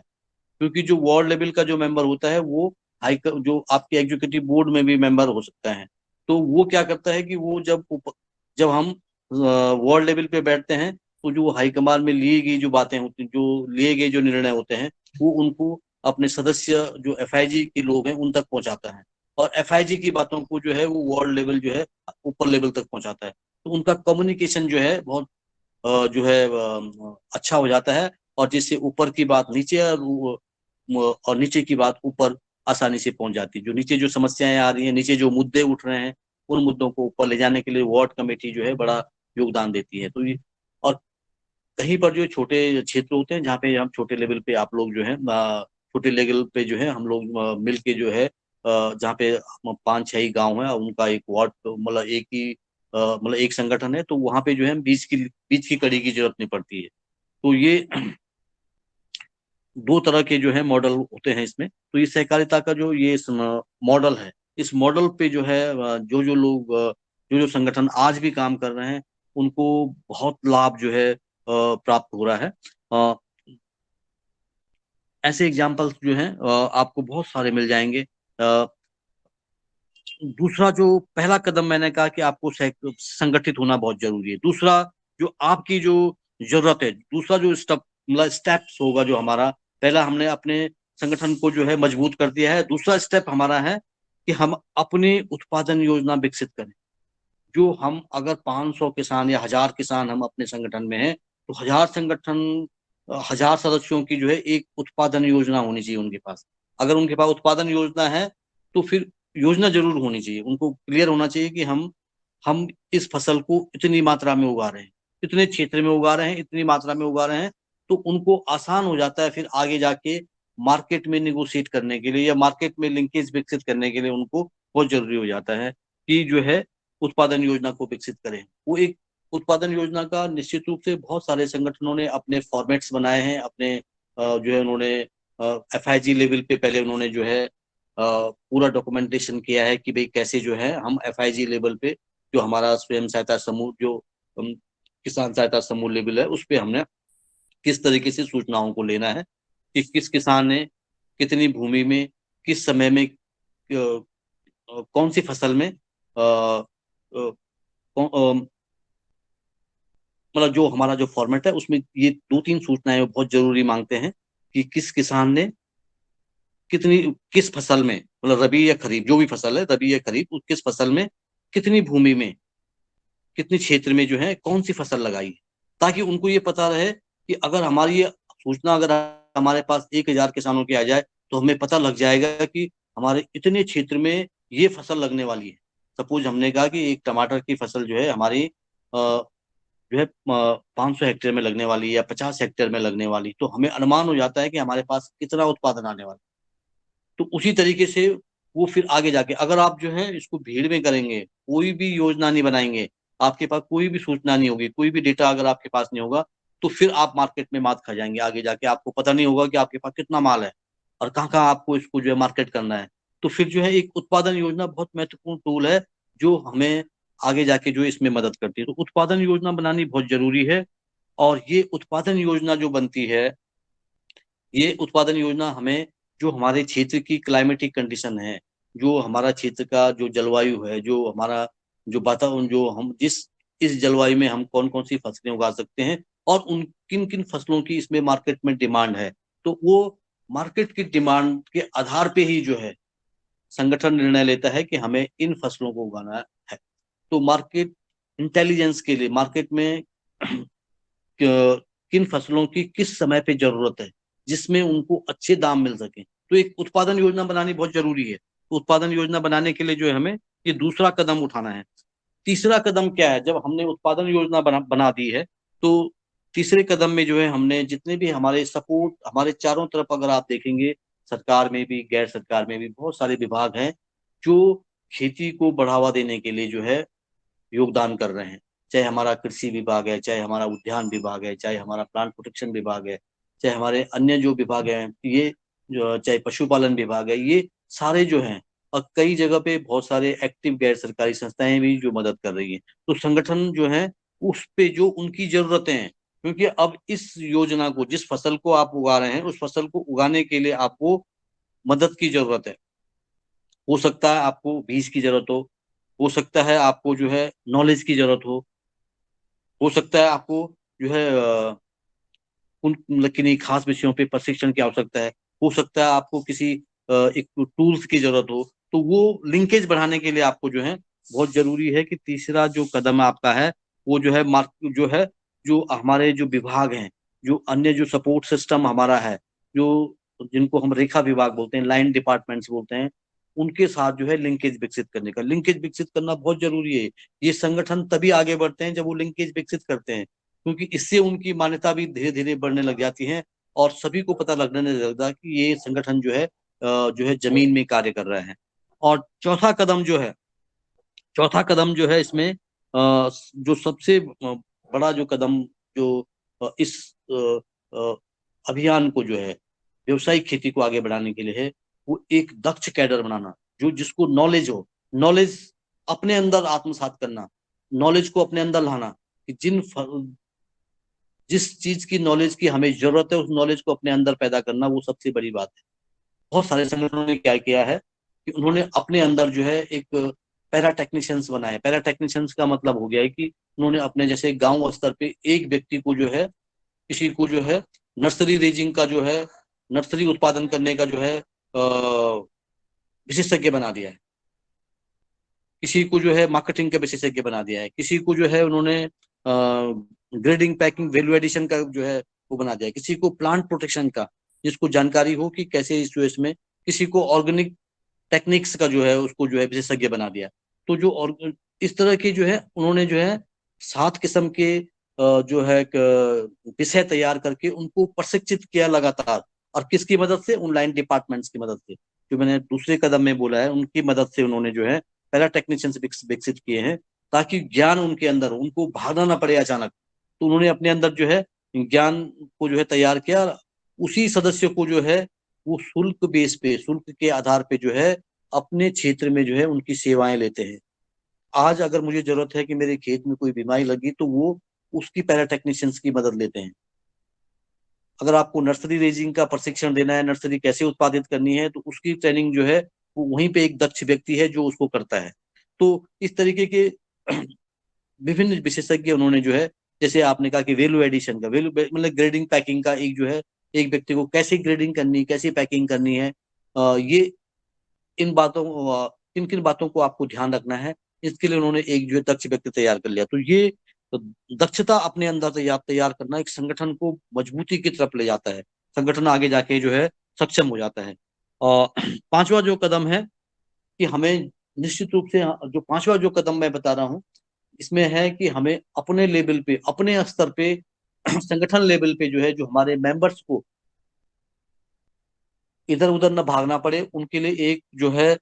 Speaker 3: क्योंकि जो वार्ड लेवल का जो मेंबर होता है वो जो आपके एग्जीक्यूटिव बोर्ड में भी मेंबर हो सकता है। तो वो क्या करता है कि वो जब हम वार्ड लेवल पे बैठते हैं तो जो हाईकमान में ली गई जो बातें होती, जो लिए गए जो निर्णय होते हैं, वो उनको अपने सदस्य जो FIG के लोग हैं उन तक पहुंचाता है। और FIG की बातों को जो है वो वार्ड लेवल जो है ऊपर लेवल तक पहुंचाता है। तो उनका कम्युनिकेशन जो है बहुत जो है अच्छा हो जाता है। और जिससे ऊपर की बात नीचे और नीचे की बात ऊपर आसानी से पहुंच जाती है। जो नीचे जो समस्याएं आ रही हैं, नीचे जो मुद्दे उठ रहे हैं, उन मुद्दों को ऊपर ले जाने के लिए वार्ड कमेटी जो है बड़ा योगदान देती है। तो ये और कहीं पर जो छोटे क्षेत्र होते हैं जहाँ पे हम छोटे लेवल पे आप लोग जो है छोटे लेवल पे जो है हम लोग मिल के जो है जहाँ पे 5-6 ही गाँव है, उनका एक वार्ड मतलब एक ही मतलब एक संगठन है, तो वहां पे जो है बीच की कड़ी की जरूरत नहीं पड़ती है। तो ये 2 तरह के जो है मॉडल होते हैं इसमें। तो ये सहकारिता का जो ये मॉडल है, इस मॉडल पे जो है जो जो लोग जो जो संगठन आज भी काम कर रहे हैं उनको बहुत लाभ जो है प्राप्त हो रहा है। अ, ऐसे एग्जाम्पल्स जो हैं आपको बहुत सारे मिल जाएंगे। दूसरा जो पहला कदम मैंने कहा कि आपको संगठित होना बहुत जरूरी है। दूसरा जो आपकी जो जरूरत है, दूसरा जो स्टेप्स होगा जो हमारा, पहला हमने अपने संगठन को जो है मजबूत कर दिया है। दूसरा स्टेप हमारा है कि हम अपनी उत्पादन योजना विकसित करें। जो हम अगर 500 किसान या 1000 किसान हम अपने संगठन में हैं, तो 1000 सदस्यों की जो है एक उत्पादन योजना होनी चाहिए उनके पास। अगर उनके पास उत्पादन योजना है तो फिर योजना जरूर होनी चाहिए, उनको क्लियर होना चाहिए कि हम इस फसल को इतनी मात्रा में उगा रहे हैं, इतने क्षेत्र में उगा रहे हैं, इतनी मात्रा में उगा रहे हैं। तो उनको आसान हो जाता है फिर आगे जाके मार्केट में निगोशिएट करने के लिए या मार्केट में लिंकेज विकसित करने के लिए उनको बहुत जरूरी हो जाता है कि जो है उत्पादन योजना को विकसित करें। वो एक उत्पादन योजना का निश्चित रूप से बहुत सारे संगठनों ने अपने फॉर्मेट्स बनाए हैं, अपने जो है उन्होंने FIG लेवल पे पहले उन्होंने जो है पूरा डॉक्यूमेंटेशन किया है कि भाई कैसे जो है हम FIG लेवल पे जो हमारा स्वयं सहायता समूह जो किसान सहायता समूह लेवल है उस पे हमने किस तरीके से सूचनाओं को लेना है कि किस किसान ने कितनी भूमि में किस समय में कौन सी फसल में मतलब जो हमारा जो फॉर्मेट है उसमें ये 2-3 सूचनाएं बहुत जरूरी मांगते हैं कि किस किसान ने कितनी किस फसल में, मतलब रबी या खरीफ जो भी फसल है, रबी या खरीफ, किस फसल में कितनी भूमि में कितने क्षेत्र में जो है कौन सी फसल लगाई है, ताकि उनको ये पता रहे कि अगर हमारी ये सूचना अगर हमारे पास 1000 किसानों की आ जाए तो हमें पता लग जाएगा कि हमारे इतने क्षेत्र में ये फसल लगने वाली है। सपोज हमने कहा कि एक टमाटर की फसल जो है हमारी जो है 500 हेक्टेयर में लगने वाली है या 50 हेक्टेयर में लगने वाली, तो हमें अनुमान हो जाता है कि हमारे पास कितना उत्पादन आने वाला। तो उसी तरीके से वो फिर आगे जाके अगर आप जो है इसको भीड़ में करेंगे, कोई भी योजना नहीं बनाएंगे, आपके पास कोई भी सूचना नहीं होगी, कोई भी डेटा अगर आपके पास नहीं होगा, तो फिर आप मार्केट में मात खा जाएंगे। आगे जाके आपको पता नहीं होगा कि आपके पास कितना माल है और कहाँ कहाँ आपको इसको जो है मार्केट करना है। तो फिर जो है एक उत्पादन योजना बहुत महत्वपूर्ण टूल है जो हमें आगे जाके जो इसमें मदद करती है। तो उत्पादन योजना बनानी बहुत जरूरी है। और ये उत्पादन योजना जो बनती है, ये उत्पादन योजना हमें जो हमारे क्षेत्र की क्लाइमेटिक कंडीशन है, जो हमारा क्षेत्र का जो जलवायु है, जो हमारा जो वातावरण, जो हम जिस इस जलवायु में हम कौन कौन सी फसलें उगा सकते हैं और उन किन किन फसलों की इसमें मार्केट में डिमांड है, तो वो मार्केट की डिमांड के आधार पे ही जो है संगठन निर्णय लेता है कि हमें इन फसलों को उगाना है। तो मार्केट इंटेलिजेंस के लिए मार्केट में किन फसलों की किस समय पे जरूरत है, जिसमें उनको अच्छे दाम मिल सके, तो एक उत्पादन योजना बनानी बहुत जरूरी है। तो उत्पादन योजना बनाने के लिए जो है हमें ये दूसरा कदम उठाना है। तीसरा कदम क्या है, जब हमने उत्पादन योजना बना दी है, तो तीसरे कदम में जो है हमने जितने भी हमारे सपोर्ट, हमारे चारों तरफ अगर आप देखेंगे, सरकार में भी गैर सरकार में भी बहुत सारे विभाग हैं जो खेती को बढ़ावा देने के लिए जो है योगदान कर रहे हैं। चाहे हमारा कृषि विभाग है, चाहे हमारा उद्यान विभाग है, चाहे हमारा प्लांट प्रोटेक्शन विभाग है, चाहे हमारे अन्य जो विभाग हैं, ये जो चाहे पशुपालन विभाग है, ये सारे जो हैं, और कई जगह पे बहुत सारे एक्टिव गैर सरकारी संस्थाएं भी जो मदद कर रही हैं। तो संगठन जो है उस पे जो उनकी जरूरतें हैं, क्योंकि अब इस योजना को, जिस फसल को आप उगा रहे हैं, उस फसल को उगाने के लिए आपको मदद की जरूरत है। हो सकता है आपको बीज की जरूरत हो सकता है आपको जो है नॉलेज की जरूरत हो सकता है आपको जो है उन मतलब किन्हीं खास विषयों पे प्रशिक्षण की आवश्यकता है, हो सकता है आपको किसी एक टूल्स की जरूरत हो। तो वो लिंकेज बढ़ाने के लिए आपको जो है बहुत जरूरी है कि तीसरा जो कदम आपका है वो जो है मार्क जो है, जो हमारे जो विभाग हैं, जो अन्य जो सपोर्ट सिस्टम हमारा है, जो जिनको हम रेखा विभाग बोलते हैं, लाइन डिपार्टमेंट्स बोलते हैं, उनके साथ जो है लिंकेज विकसित करने का, लिंकेज विकसित करना बहुत जरूरी है। ये संगठन तभी आगे बढ़ते हैं जब वो लिंकेज विकसित करते हैं, क्योंकि इससे उनकी मान्यता भी धीरे धीरे बढ़ने लग जाती है और सभी को पता लगने लगता है कि ये संगठन जो है जमीन में कार्य कर रहे हैं। और चौथा कदम जो है इसमें जो सबसे बड़ा जो कदम जो इस अ, अभियान को जो है व्यवसायिक खेती को आगे बढ़ाने के लिए है, वो एक दक्ष कैडर बनाना, जो जिसको नॉलेज हो, नॉलेज अपने अंदर आत्मसात करना, नॉलेज को अपने अंदर लाना, कि जिस चीज की नॉलेज की हमें जरूरत है उस नॉलेज को अपने अंदर पैदा करना, वो सबसे बड़ी बात है। बहुत सारे संगठनों ने क्या किया है कि उन्होंने अपने अंदर जो है एक पैरा टेक्नीशियंस बनाए। पैरा टेक्नीशियंस का मतलब हो गया है कि उन्होंने अपने जैसे गांव स्तर पे एक व्यक्ति को जो है, किसी को जो है नर्सरी रेजिंग का जो है, नर्सरी उत्पादन करने का जो है विशेषज्ञ बना दिया है, किसी को जो है मार्केटिंग का विशेषज्ञ बना दिया है, किसी को जो है उन्होंने ग्रेडिंग पैकिंग वैल्यू एडिशन का जो है वो बना दिया है, किसी को प्लांट प्रोटेक्शन का जिसको जानकारी हो कि कैसे इस यूएस में, किसी को ऑर्गेनिक टेक्निक्स का जो है उसको जो है विशेषज्ञ बना दिया। तो जो और इस तरह के जो है उन्होंने जो है 7 किस्म के जो है विषय तैयार करके उनको प्रशिक्षित किया लगातार। और किसकी मदद से? ऑनलाइन डिपार्टमेंट्स की मदद से, जो मैंने दूसरे कदम में बोला है, उनकी मदद से उन्होंने जो है पैरा टेक्नीशियंस विकसित किए हैं, ताकि ज्ञान उनके अंदर हो, उनको भागना ना पड़े अचानक। तो उन्होंने अपने अंदर जो है ज्ञान को जो है तैयार किया, उसी सदस्य को जो है वो शुल्क बेस पे, शुल्क के आधार पे जो है अपने क्षेत्र में जो है उनकी सेवाएं लेते हैं। आज अगर मुझे जरूरत है कि मेरे खेत में कोई बीमारी लगी, तो वो उसकी पैरा टेक्नीशियंस की मदद लेते हैं। अगर आपको नर्सरी रेजिंग का प्रशिक्षण देना है, नर्सरी कैसे उत्पादित करनी है, तो उसकी ट्रेनिंग जो है वो वहीं पे एक दक्ष व्यक्ति है जो उसको करता है। तो इस तरीके के विभिन्न विशेषज्ञ उन्होंने जो है, जैसे आपने कहा कि वैल्यू एडिशन का, वैल्यू मतलब ग्रेडिंग पैकिंग का, एक जो है एक व्यक्ति को कैसे ग्रेडिंग करनी, कैसे पैकिंग करनी है, ये इन बातों किन किन बातों को आपको ध्यान रखना है, इसके लिए उन्होंने एक जो है दक्ष व्यक्ति तैयार कर लिया। तो ये दक्षता अपने अंदर तैयार करना एक संगठन को मजबूती की तरफ ले जाता है, संगठन आगे जाके जो है सक्षम हो जाता है। और पांचवा जो कदम है कि हमें निश्चित रूप से, जो पांचवा जो कदम मैं बता रहा हूँ, इसमें है कि हमें अपने लेवल पे, अपने स्तर पे संगठन लेवल पे जो है, जो हमारे मेंबर्स को इधर उधर न भागना पड़े, उनके लिए एक जो है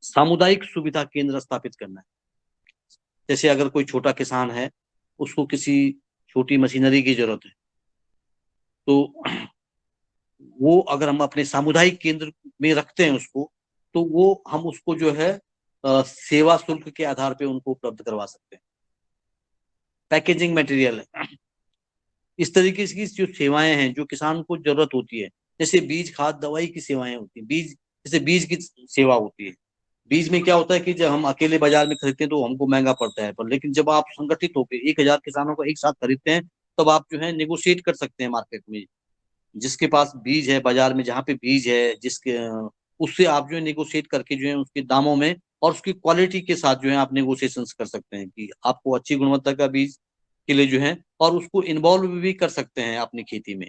Speaker 3: सामुदायिक सुविधा केंद्र स्थापित करना है। जैसे अगर कोई छोटा किसान है, उसको किसी छोटी मशीनरी की जरूरत है, तो वो अगर हम अपने सामुदायिक केंद्र में रखते हैं उसको, तो वो हम उसको जो है सेवा शुल्क के आधार पे उनको उपलब्ध करवा सकते हैं। पैकेजिंग मटेरियल है, इस तरीके की जो सेवाएं हैं जो किसान को जरूरत होती है, जैसे बीज खाद दवाई की सेवाएं होती है, बीज जैसे बीज की सेवा होती है। बीज में क्या होता है कि जब हम अकेले बाजार में खरीदते हैं तो हमको महंगा पड़ता है, पर लेकिन जब आप संगठित होकर 1,000 किसानों को एक साथ खरीदते हैं तब आप जो है नेगोशिएट कर सकते हैं मार्केट में। जिसके पास बीज है बाजार में, जहाँ पे बीज है जिसके, उससे आप जो है नेगोशिएट करके जो है उसके दामों में और उसकी क्वालिटी के साथ जो है आप नेगोशिएशन कर सकते हैं कि आपको अच्छी गुणवत्ता का बीज के लिए जो है, और उसको इन्वॉल्व भी कर सकते हैं अपनी खेती में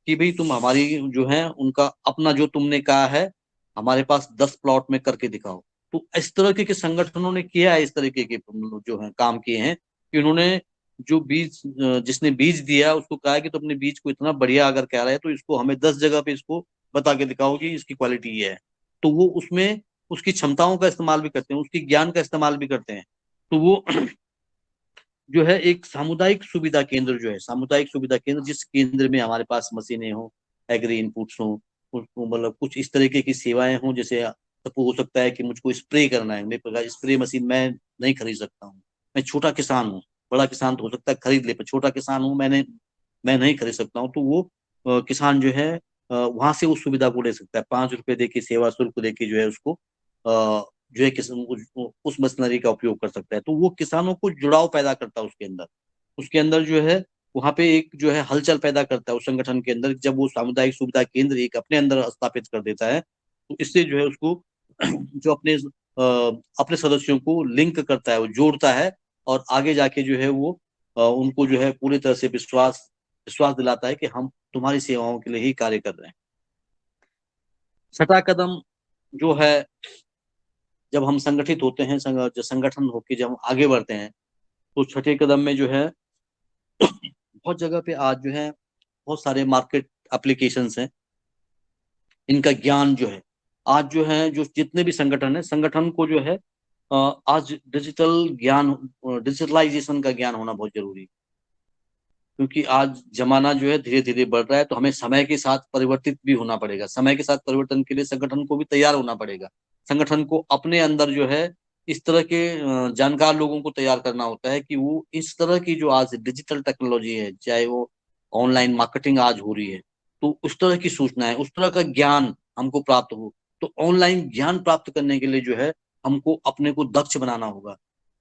Speaker 3: कि भाई तुम हमारी जो है उनका अपना जो तुमने कहा है हमारे पास 10 प्लॉट में करके दिखाओ। तो इस तरह के संगठनों ने किया है, इस तरीके के जो है काम किए हैं कि उन्होंने जो बीज, जिसने बीज दिया उसको कहा कि तो अपने बीज को इतना बढ़िया अगर कह रहा है तो इसको हमें 10 जगह पे इसको बता के दिखाओ कि इसकी क्वालिटी ये है। तो वो उसमें उसकी क्षमताओं का इस्तेमाल भी करते हैं, उसकी ज्ञान का इस्तेमाल भी करते हैं। तो वो जो है एक सामुदायिक सुविधा केंद्र जो है, सामुदायिक सुविधा केंद्र जिस केंद्र में हमारे पास मशीनें हो, एग्री इनपुट्स हो, मतलब कुछ इस तरीके की सेवाएं हों। जैसे सबको हो सकता है कि मुझको स्प्रे करना है, मेरे पास स्प्रे मशीन मैं नहीं खरीद सकता हूँ, मैं छोटा किसान हूँ। बड़ा किसान तो हो सकता है खरीद ले, पर छोटा किसान हूँ मैं नहीं खरीद सकता हूँ। तो वो किसान जो है वहां से उस सुविधा को ले सकता है, 5 रुपए दे के सेवा शुल्क दे के जो है उसको जो है उस मशीनरी का उपयोग कर सकता है। तो वो किसानों को जुड़ाव पैदा करता है उसके अंदर जो है वहां पे एक जो है हलचल पैदा करता है उस संगठन के अंदर। जब वो सामुदायिक सुविधा केंद्र एक अपने अंदर स्थापित कर देता है तो इससे जो है उसको जो अपने सदस्यों को लिंक करता है, वो जोड़ता है और आगे जाके जो है वो उनको जो है पूरी तरह से विश्वास विश्वास दिलाता है कि हम तुम्हारी सेवाओं के लिए ही कार्य कर रहे हैं। छठा कदम जो है, जब हम संगठित होते हैं, जो संगठन होकर जब हम आगे बढ़ते हैं तो छठे कदम में जो है बहुत जगह पे आज जो है बहुत सारे मार्केट एप्लीकेशंस हैं। इनका ज्ञान जो है आज जो है जो जितने भी संगठन है, संगठन को जो है आज डिजिटल ज्ञान, डिजिटलाइजेशन का ज्ञान होना बहुत जरूरी है। क्योंकि आज जमाना जो है धीरे धीरे बढ़ रहा है, तो हमें समय के साथ परिवर्तित भी होना पड़ेगा। समय के साथ परिवर्तन के लिए संगठन को भी तैयार होना पड़ेगा। संगठन को अपने अंदर जो है इस तरह के जानकार लोगों को तैयार करना होता है कि वो इस तरह की जो आज डिजिटल टेक्नोलॉजी है, चाहे वो ऑनलाइन मार्केटिंग आज हो रही है, तो उस तरह की सूचना है, उस तरह का ज्ञान हमको प्राप्त हो। तो ऑनलाइन ज्ञान प्राप्त करने के लिए जो है हमको अपने को दक्ष बनाना होगा।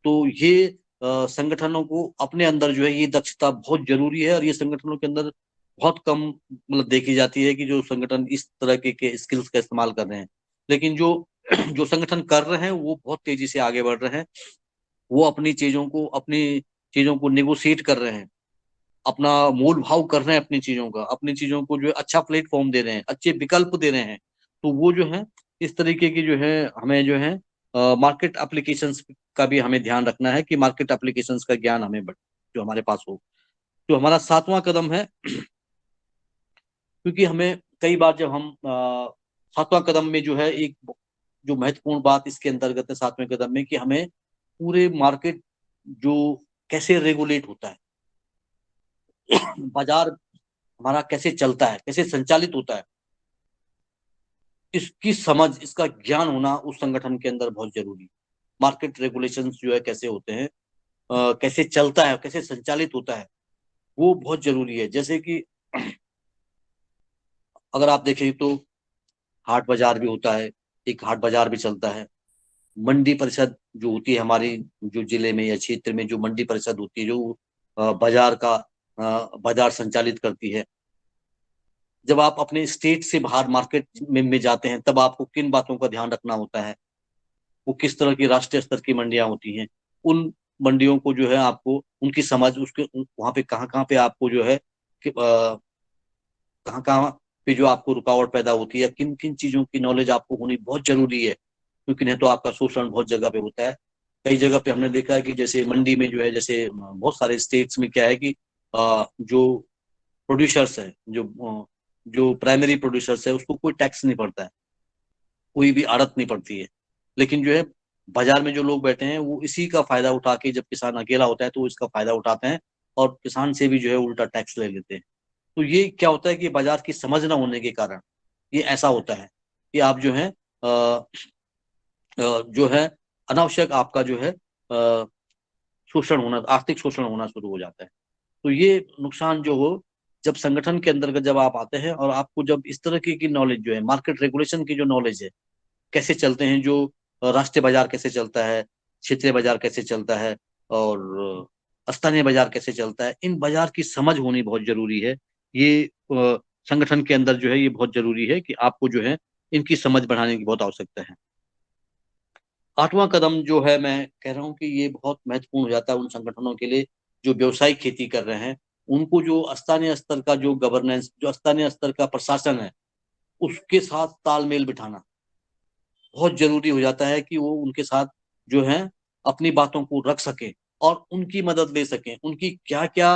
Speaker 3: तो ये संगठनों को अपने अंदर जो है ये दक्षता बहुत जरूरी है, और ये संगठनों के अंदर बहुत कम मतलब देखी जाती है कि जो संगठन इस तरह के स्किल्स का इस्तेमाल कर रहे हैं। लेकिन जो जो संगठन कर रहे हैं वो बहुत तेजी से आगे बढ़ रहे हैं। वो अपनी चीजों को नेगोशिएट कर रहे हैं, अपना मोल भाव कर रहे हैं अपनी चीजों का, अपनी चीजों को जो है अच्छा प्लेटफॉर्म दे रहे हैं, अच्छे विकल्प दे रहे हैं। तो वो जो है इस तरीके की जो है हमें जो है मार्केट एप्लीकेशंस का भी हमें ध्यान रखना है कि मार्केट एप्लीकेशंस का ज्ञान जो हमारे पास हो। तो हमारा सातवां कदम है, क्योंकि हमें कई बार जब हम सातवां कदम में जो है एक जो महत्वपूर्ण बात इसके अंतर्गत है सातवें कदम में, कि हमें पूरे मार्केट जो कैसे रेगुलेट होता है, बाजार हमारा कैसे चलता है, कैसे संचालित होता है, इसकी समझ, इसका ज्ञान होना उस संगठन के अंदर बहुत जरूरी है। मार्केट रेगुलेशंस जो है कैसे होते हैं, कैसे चलता है, कैसे संचालित होता है, वो बहुत जरूरी है। जैसे कि अगर आप देखें तो हाट बाजार भी होता है, एक हाट बाजार भी चलता है। मंडी परिषद जो होती है हमारी जो जिले में या क्षेत्र में, जो मंडी परिषद होती है जो बाजार संचालित करती है। जब आप अपने स्टेट से बाहर मार्केट में जाते हैं तब आपको किन बातों का ध्यान रखना होता है, वो किस तरह की राष्ट्रीय स्तर की मंडियां होती हैं, उन मंडियों को जो है आपको उनकी समझ, उसके वहां पे कहाँ कहाँ पे आपको जो है कहाँ कहाँ पे जो आपको रुकावट पैदा होती है, किन किन चीजों की नॉलेज आपको होनी बहुत जरूरी है। क्योंकि नहीं तो आपका शोषण बहुत जगह पे होता है। कई जगह पे हमने देखा है कि जैसे मंडी में जो है, जैसे बहुत सारे स्टेट्स में क्या है कि जो प्रोड्यूसर्स है, जो प्राइमरी प्रोड्यूसर्स है, उसको कोई टैक्स नहीं पड़ता है, कोई भी आड़त नहीं पड़ती है। लेकिन जो है बाजार में जो लोग बैठे हैं वो इसी का फायदा उठा के, जब किसान अकेला होता है तो वो इसका फायदा उठाते हैं और किसान से भी जो है उल्टा टैक्स ले लेते हैं। तो ये क्या होता है कि बाजार की समझ ना होने के कारण ये ऐसा होता है कि आप जो है जो है अनावश्यक आपका जो है शोषण होना, आर्थिक शोषण होना शुरू हो जाता है। तो ये नुकसान जो हो, जब संगठन के अंतर्गत जब आप आते हैं और आपको जब इस तरह की नॉलेज जो है, मार्केट रेगुलेशन की जो नॉलेज है, कैसे चलते हैं, जो राष्ट्रीय बाजार कैसे चलता है, क्षेत्रीय बाजार कैसे चलता है, और स्थानीय बाजार कैसे चलता है, इन बाजार की समझ होनी बहुत जरूरी है। ये संगठन के अंदर जो है ये बहुत जरूरी है कि आपको जो है इनकी समझ बढ़ाने की बहुत आवश्यकता है। आठवां कदम जो है, मैं कह रहा हूं कि ये बहुत महत्वपूर्ण हो जाता है उन संगठनों के लिए जो व्यवसायिक खेती कर रहे हैं। उनको जो स्थानीय स्तर का जो गवर्नेंस, जो स्थानीय स्तर का प्रशासन है, उसके साथ तालमेल बिठाना बहुत जरूरी हो जाता है कि वो उनके साथ जो है अपनी बातों को रख सकें और उनकी मदद ले सकें। उनकी क्या क्या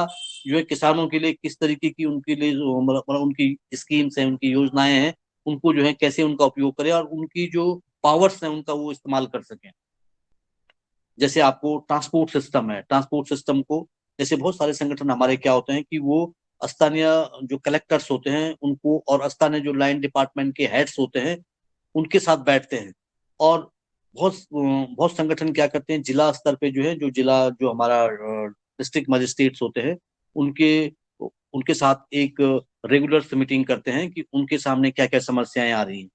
Speaker 3: जो है किसानों के लिए किस तरीके की उनके लिए मतलब उनकी स्कीम्स हैं, उनकी योजनाएं हैं, उनको जो है कैसे उनका उपयोग करें और उनकी जो पावर्स हैं उनका वो इस्तेमाल कर सकें। जैसे आपको ट्रांसपोर्ट सिस्टम है, ट्रांसपोर्ट सिस्टम को, जैसे बहुत सारे संगठन हमारे क्या होते हैं कि वो स्थानीय जो कलेक्टर्स होते हैं उनको और स्थानीय जो लाइन डिपार्टमेंट के हेड्स होते हैं उनके साथ बैठते हैं। और बहुत बहुत संगठन क्या करते हैं, जिला स्तर पे जो है, जो जिला जो हमारा डिस्ट्रिक्ट मजिस्ट्रेट्स होते हैं, उनके उनके साथ एक रेगुलर मीटिंग करते हैं कि उनके सामने क्या क्या समस्याएं आ रही हैं,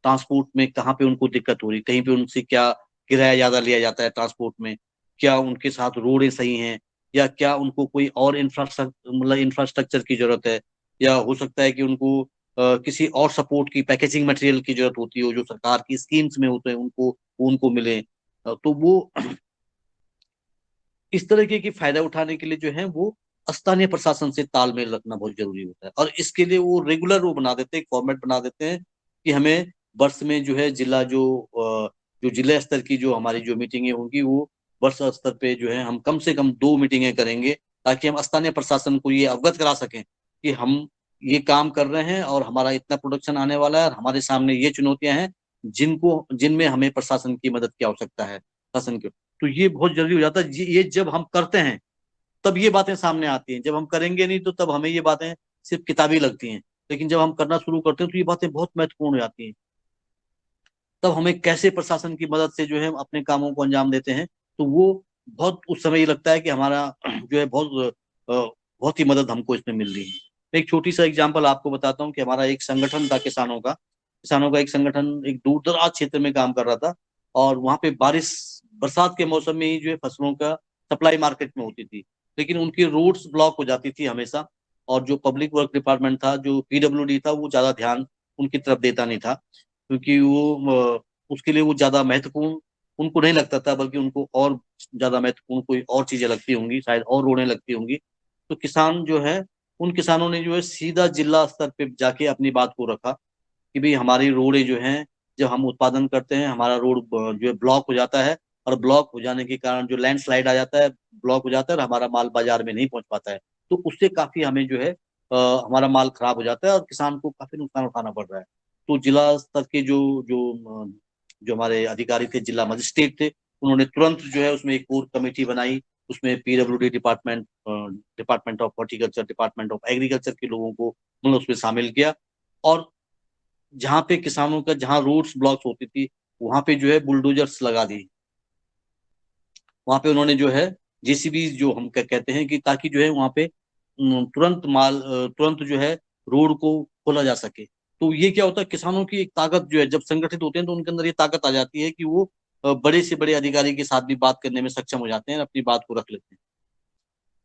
Speaker 3: ट्रांसपोर्ट में कहाँ पे उनको दिक्कत हो रही, कहीं पे उनसे क्या किराया ज्यादा लिया जाता है ट्रांसपोर्ट में, क्या उनके साथ रोडें सही हैं, या क्या उनको कोई और इंफ्रास्ट्रक्चर की जरूरत है, या हो सकता है कि उनको किसी और सपोर्ट की पैकेजिंग मटेरियल की जरूरत होती हो जो सरकार की स्कीम्स में होते हैं, उनको उनको मिले। तो वो इस तरीके की फायदा उठाने के लिए जो है वो स्थानीय प्रशासन से तालमेल रखना बहुत जरूरी होता है। और इसके लिए वो रेगुलर वो बना देते हैं, फॉर्मेट बना देते हैं कि हमें वर्ष में जो है जो जिला स्तर की जो हमारी जो मीटिंगें होंगी वो वर्ष स्तर पे जो है हम कम से कम 2 मीटिंगें करेंगे, ताकि हम स्थानीय प्रशासन को ये अवगत करा सकें कि हम ये काम कर रहे हैं और हमारा इतना प्रोडक्शन आने वाला है और हमारे सामने ये चुनौतियां हैं जिनमें हमें प्रशासन की मदद की आवश्यकता है, प्रशासन की। तो ये बहुत जरूरी हो जाता है। ये जब हम करते हैं तब ये बातें सामने आती हैं, जब हम करेंगे नहीं तो तब हमें ये बातें सिर्फ किताबी लगती हैं, लेकिन जब हम करना शुरू करते हैं तो ये बातें बहुत महत्वपूर्ण हो जाती हैं। तब हमें कैसे प्रशासन की मदद से जो है हम अपने कामों को अंजाम देते हैं, तो वो बहुत उस समय ये लगता है कि हमारा जो है बहुत ही मदद हमको इसमें मिल रही है। एक छोटी सा एग्जाम्पल आपको बताता हूँ कि हमारा एक संगठन था किसानों का एक संगठन एक दूर दराज क्षेत्र में काम कर रहा था, और वहां पे बरसात के मौसम में ही जो है फसलों का सप्लाई मार्केट में होती थी, लेकिन उनकी रोड्स ब्लॉक हो जाती थी हमेशा। और जो पब्लिक वर्क डिपार्टमेंट था, जो पीडब्ल्यूडी था, वो ज्यादा ध्यान उनकी तरफ देता नहीं था, क्योंकि वो उसके लिए वो ज्यादा महत्वपूर्ण उनको नहीं लगता था, बल्कि उनको और ज्यादा महत्वपूर्ण कोई और चीजें लगती होंगी, शायद और रोडें लगती होंगी। तो किसान जो है, उन किसानों ने जो है सीधा जिला स्तर पे जाके अपनी बात को रखा कि भाई हमारी रोडें जो हैं, जब हम उत्पादन करते हैं हमारा रोड जो है ब्लॉक हो जाता है, और ब्लॉक हो जाने के कारण जो लैंडस्लाइड आ जाता है, ब्लॉक हो जाता है और हमारा माल बाजार में नहीं पहुंच पाता है। तो उससे काफी हमें जो है हमारा माल खराब हो जाता है और किसान को काफी नुकसान उठाना पड़ रहा है। तो जिला स्तर के जो जो जो हमारे अधिकारी थे, जिला मजिस्ट्रेट थे, उन्होंने तुरंत जो है उसमें एक कोर कमेटी बनाई। उसमें PWD department, department of horticulture, department of agriculture के लोगों को उन्होंने उसमें शामिल किया। और जहाँ पे किसानों का जहाँ रोड्स ब्लॉक्स होती थी वहां पे जो है बुलडोजर्स लगा दी। वहां पे उन्होंने जो है जेसीबी जो हम कहते हैं कि ताकि जो है वहां पे तुरंत जो है रोड को खोला जा सके। तो ये क्या होता है, किसानों की एक ताकत जो है जब संगठित होते हैं तो उनके अंदर ये ताकत आ जाती है कि वो बड़े से बड़े अधिकारी के साथ भी बात करने में सक्षम हो जाते हैं, अपनी बात को रख लेते हैं।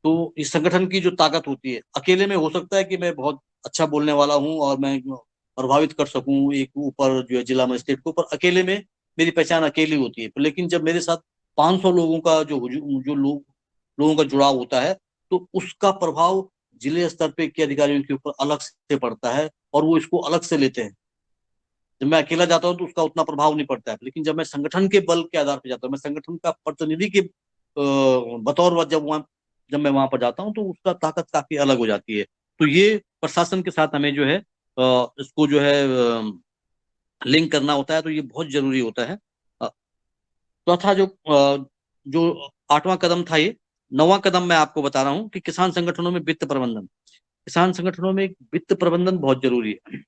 Speaker 3: तो इस संगठन की जो ताकत होती है, अकेले में हो सकता है कि मैं बहुत अच्छा बोलने वाला हूँ और मैं प्रभावित कर सकूं एक ऊपर जो है जिला मजिस्ट्रेट को, पर अकेले में मेरी पहचान अकेली होती है। लेकिन जब मेरे साथ 500 लोगों का लोगों का जुड़ाव होता है, तो उसका प्रभाव जिले स्तर पे के अधिकारियों के ऊपर अलग से पड़ता है और वो इसको अलग से लेते हैं। जब मैं अकेला जाता हूँ तो उसका उतना प्रभाव नहीं पड़ता है, लेकिन जब मैं संगठन के बल के आधार पर जाता हूँ, मैं संगठन का प्रतिनिधि के बतौर जब मैं वहां पर जाता हूँ, तो उसका ताकत काफी अलग हो जाती है। तो ये प्रशासन के साथ हमें जो है इसको जो है लिंक करना होता है, तो ये बहुत जरूरी होता है। चौथा जो 8वां कदम था, ये 9वां कदम मैं आपको बता रहा हूँ कि किसान संगठनों में वित्त प्रबंधन। किसान संगठनों में वित्त प्रबंधन बहुत जरूरी है।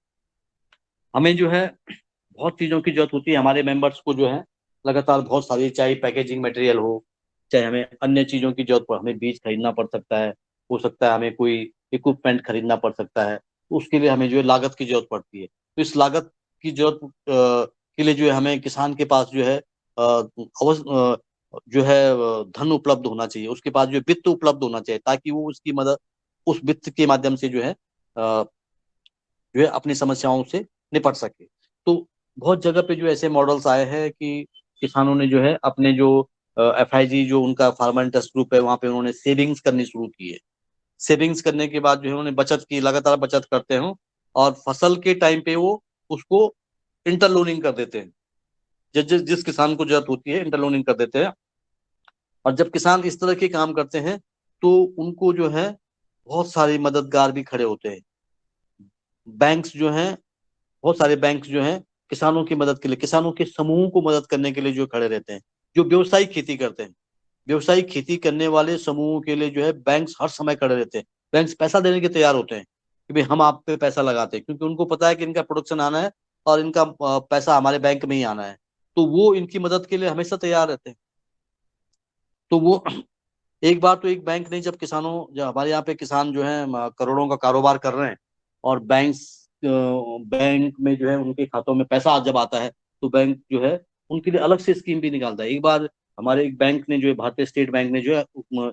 Speaker 3: हमें जो है बहुत चीजों की जरूरत होती है, हमारे मेंबर्स को जो है लगातार बहुत सारी, चाहे पैकेजिंग मटेरियल हो, चाहे हमें अन्य चीजों की जरूरत पड़े, हमें बीज खरीदना पड़ सकता है, हो सकता है हमें कोई इक्विपमेंट खरीदना पड़ सकता है, तो उसके लिए हमें जो है लागत की जरूरत पड़ती है। तो इस लागत की जरूरत के लिए जो है हमें किसान के पास जो है जो है धन उपलब्ध होना चाहिए, उसके पास जो है वित्त उपलब्ध होना चाहिए, ताकि वो उसकी मदद, उस वित्त के माध्यम से जो है अपनी समस्याओं से निपट सके। तो बहुत जगह पे जो ऐसे मॉडल्स आए हैं कि किसानों ने जो है अपने जो FIG जो उनका फार्मर इंटरेस्ट ग्रुप है, वहां पे उन्होंने सेविंग्स करनी शुरू की है। सेविंग्स करने के बाद जो है उन्होंने बचत की, लगातार बचत करते हो, और फसल के टाइम पे वो उसको इंटरलोनिंग कर देते हैं। जिस किसान को जरूरत होती है इंटरलोनिंग कर देते हैं। और जब किसान इस तरह के काम करते हैं तो उनको जो है बहुत सारे मददगार भी खड़े होते हैं। बैंक्स जो हैं, बहुत सारे बैंक्स जो हैं किसानों की मदद के लिए, किसानों के समूह को मदद करने के लिए जो खड़े रहते हैं, जो व्यवसायिक खेती करते हैं, व्यवसायिक खेती करने वाले समूहों के लिए जो है बैंक्स हर समय खड़े रहते हैं। बैंक्स पैसा देने के तैयार होते हैं कि भाई हम आप पे पैसा लगाते हैं, क्योंकि उनको पता है कि इनका प्रोडक्शन आना है और इनका पैसा हमारे बैंक में ही आना है, तो वो इनकी मदद के लिए हमेशा तैयार रहते हैं। तो वो एक बार तो एक बैंक ने, जब जब हमारे यहाँ पे किसान जो है करोड़ों का कारोबार कर रहे हैं, और बैंक में जो है उनके खातों में पैसा जब आता है, तो बैंक जो है उनके लिए अलग से स्कीम भी निकालता है। एक बार हमारे एक बैंक ने जो है, भारतीय स्टेट बैंक ने जो है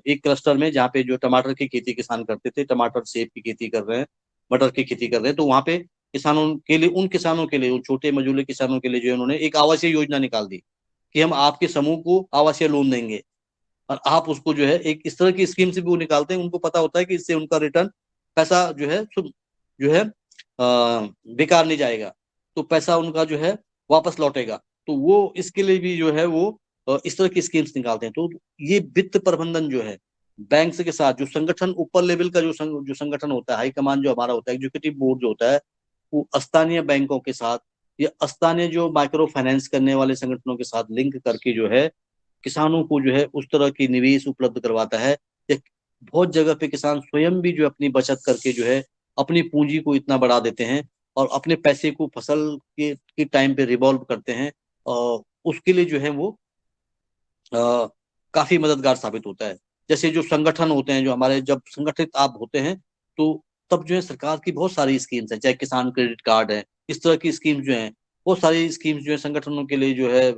Speaker 3: एक क्लस्टर में, जहाँ पे जो टमाटर की खेती किसान करते थे, टमाटर सेब की खेती कर रहे हैं, मटर की खेती कर रहे हैं, तो वहाँ पे उन किसानों के लिए, उन छोटे मजूले किसानों के लिए जो है उन्होंने एक आवासीय योजना निकाल दी कि हम आपके समूह को आवासीय लोन देंगे, और आप उसको जो है एक इस तरह की स्कीम से भी वो निकालते हैं। उनको पता होता है कि इससे उनका रिटर्न, पैसा जो है बेकार नहीं जाएगा, तो पैसा उनका जो है वापस लौटेगा। तो वो इसके लिए भी जो है वो इस तरह की स्कीम्स निकालते हैं। तो ये वित्त प्रबंधन जो है बैंक के साथ, जो संगठन ऊपर लेवल का जो संगठन होता है, हाई कमान जो हमारा होता है, एग्जीक्यूटिव बोर्ड जो होता है, वो स्थानीय बैंकों के साथ या स्थानीय जो माइक्रो फाइनेंस करने वाले संगठनों के साथ लिंक करके जो है किसानों को जो है उस तरह की निवेश उपलब्ध करवाता है। या बहुत जगह पे किसान स्वयं भी जो अपनी बचत करके जो है अपनी पूंजी को इतना बढ़ा देते हैं, और अपने पैसे को फसल के टाइम पे रिवॉल्व करते हैं, और उसके लिए जो है वो काफी मददगार साबित होता है। जैसे जो संगठन होते हैं, जो हमारे जब संगठित आप होते हैं, तो तब जो है सरकार की बहुत सारी स्कीम्स हैं, चाहे किसान क्रेडिट कार्ड है, इस तरह की स्कीम्स जो हैं, बहुत सारी स्कीम्स जो है संगठनों के लिए जो है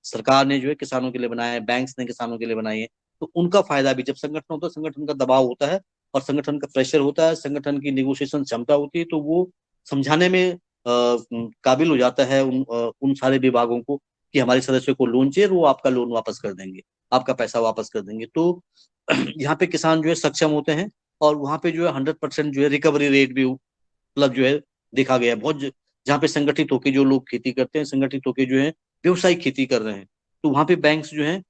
Speaker 3: सरकार ने जो है किसानों के लिए बनाए हैं, बैंक्स ने किसानों के लिए बनाई है। तो उनका फायदा भी, जब संगठन होता है, संगठन का दबाव होता है और संगठन का प्रेशर होता है, संगठन की निगोशिएशन क्षमता होती है, तो वो समझाने में काबिल हो जाता है उन सारे विभागों को कि हमारे सदस्यों को लोन चाहिए, वो आपका लोन वापस कर देंगे, आपका पैसा वापस कर देंगे। तो यहाँ पे किसान जो है सक्षम होते हैं, और वहाँ पे जो है 100% जो है रिकवरी रेट भी मतलब जो है देखा गया है। जहाँ पे संगठित होकर जो लोग खेती करते हैं, संगठित होकर जो है व्यवसायिक खेती कर रहे हैं, तो वहाँ पे बैंक्स जो है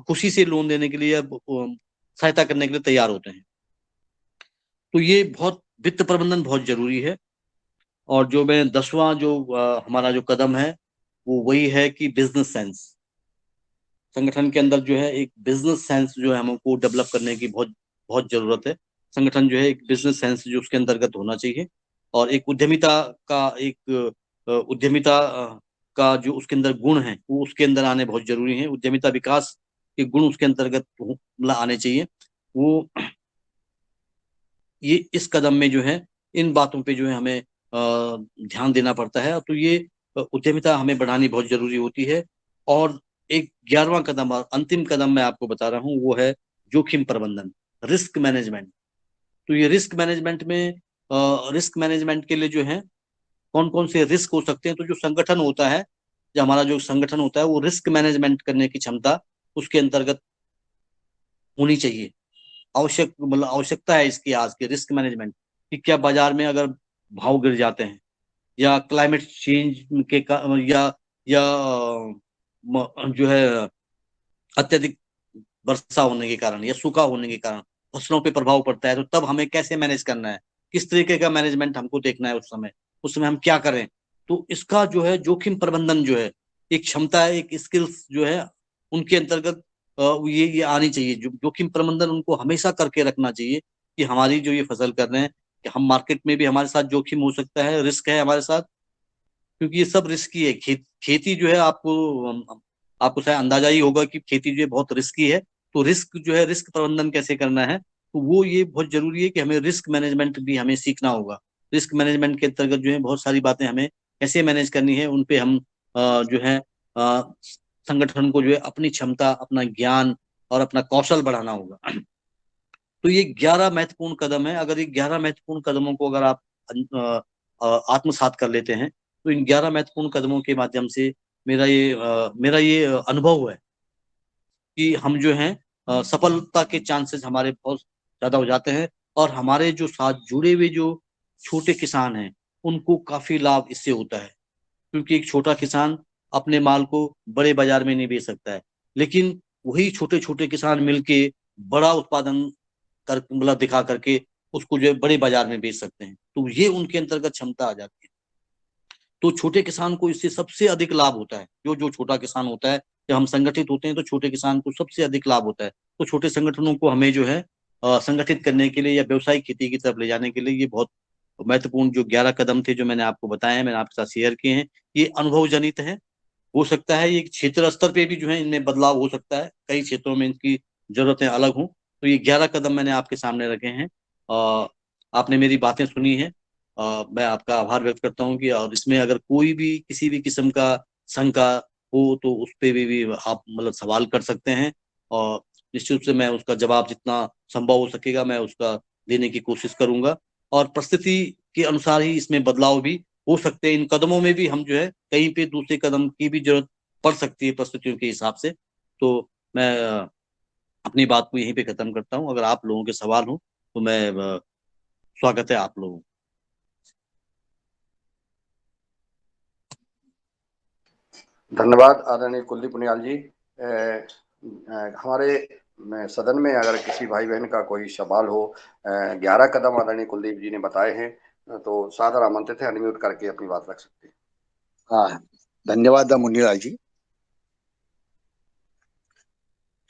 Speaker 3: खुशी से लोन देने के लिए या सहायता करने के लिए तैयार होते हैं। तो ये बहुत, वित्त प्रबंधन बहुत जरूरी है। और जो मैं 10वां जो हमारा जो कदम है, वो वही है कि बिजनेस सेंस। संगठन के अंदर जो है एक बिजनेस सेंस जो है हमको डेवलप करने की बहुत बहुत जरूरत है। संगठन जो है एक बिजनेस सेंस जो उसके अंतर्गत होना चाहिए, और एक उद्यमिता का जो उसके अंदर गुण है वो उसके अंदर आने बहुत जरूरी है। उद्यमिता विकास के गुण उसके अंतर्गत मतलब आने चाहिए। वो ये इस कदम में जो है इन बातों पे जो है हमें ध्यान देना पड़ता है। तो ये उद्यमिता हमें बढ़ानी बहुत जरूरी होती है। और एक 11वां कदम और अंतिम कदम मैं आपको बता रहा हूँ, वो है जोखिम प्रबंधन, रिस्क मैनेजमेंट। तो ये रिस्क मैनेजमेंट के लिए जो है कौन कौन से रिस्क हो सकते हैं, तो जो संगठन होता है, जो हमारा जो संगठन होता है, वो रिस्क मैनेजमेंट करने की क्षमता उसके अंतर्गत होनी चाहिए। आवश्यकता है इसकी आज के रिस्क मैनेजमेंट कि क्या बाजार में अगर भाव गिर जाते हैं, या क्लाइमेट चेंज या जो है अत्यधिक वर्षा होने के कारण या सूखा होने के कारण फसलों पे प्रभाव पड़ता है, तो तब हमें कैसे मैनेज करना है, किस तरीके का मैनेजमेंट हमको देखना है, उस समय हम क्या करें। तो इसका जो है जोखिम प्रबंधन जो है एक क्षमता है, एक स्किल्स जो है उनके अंतर्गत ये आनी चाहिए। जोखिम प्रबंधन उनको हमेशा करके रखना चाहिए कि हमारी जो ये फसल कर रहे हैं, कि हम मार्केट में भी हमारे साथ जोखिम हो सकता है, रिस्क है हमारे साथ, क्योंकि ये सब रिस्क ही है। खेती जो है आपको आपको शायद अंदाजा ही होगा कि खेती जो है बहुत रिस्की है। तो रिस्क जो है, रिस्क प्रबंधन कैसे करना है, तो वो ये बहुत जरूरी है कि हमें रिस्क मैनेजमेंट भी हमें सीखना होगा। रिस्क मैनेजमेंट के अंतर्गत जो है बहुत सारी बातें हमें कैसे मैनेज करनी है, उन पे हम जो है संगठन को जो है अपनी क्षमता, अपना ज्ञान और अपना कौशल बढ़ाना होगा। तो ये 11 महत्वपूर्ण कदम है। अगर ये 11 महत्वपूर्ण कदमों को अगर आप आत्मसात कर लेते हैं, तो इन 11 महत्वपूर्ण कदमों के माध्यम से मेरा ये अनुभव है कि हम जो हैं सफलता के चांसेस हमारे बहुत ज्यादा हो जाते हैं। और हमारे जो साथ जुड़े हुए जो छोटे किसान हैं, उनको काफी लाभ इससे होता है। क्योंकि एक छोटा किसान अपने माल को बड़े बाजार में नहीं बेच सकता है, लेकिन वही छोटे छोटे किसान मिलके बड़ा उत्पादन कर मतलब दिखा करके उसको जो है बड़े बाजार में बेच सकते हैं। तो ये उनके अंतर्गत क्षमता आ जाती है। तो छोटे किसान को इससे सबसे अधिक लाभ होता है। जो जो छोटा किसान होता है, जब हम संगठित होते हैं तो छोटे किसान को सबसे अधिक लाभ होता है। तो छोटे संगठनों को हमें जो है संगठित करने के लिए या व्यवसायिक खेती की तरफ ले जाने के लिए ये बहुत महत्वपूर्ण जो 11 कदम थे जो मैंने आपको बताए हैं, मैंने आपके साथ शेयर किए हैं, ये अनुभव जनित है। हो सकता है ये क्षेत्र स्तर पे भी जो है इनमें बदलाव हो सकता है, कई क्षेत्रों में इनकी जरूरतें अलग हों। तो ये 11 कदम मैंने आपके सामने रखे हैं। आपने मेरी बातें सुनी हैं। मैं आपका आभार व्यक्त करता हूँ कि और इसमें अगर कोई भी किसी भी किस्म का शंका हो तो उस पे भी आप मतलब सवाल कर सकते हैं। और निश्चित रूप से मैं उसका जवाब जितना संभव हो सकेगा मैं उसका देने की कोशिश करूंगा। और परिस्थिति के अनुसार ही इसमें बदलाव भी हो सकते हैं। इन कदमों में भी हम जो है कहीं पे दूसरे कदम की भी जरूरत पड़ सकती है परिस्थितियों के हिसाब से। तो मैं अपनी बात को यहीं पे खत्म करता हूँ। अगर आप लोगों के सवाल हो तो मैं स्वागत है आप लोगों को।
Speaker 1: धन्यवाद आदरणीय कुलदीप पुनियाल जी। हमारे सदन में अगर किसी भाई बहन का कोई सवाल हो, 11 कदम आदरणीय कुलदीप जी ने बताए हैं, तो सादर आमंत्रित है, अनम्यूट करके अपनी बात रख सकते हैं।
Speaker 4: हाँ, धन्यवाद मुनिलाल जी।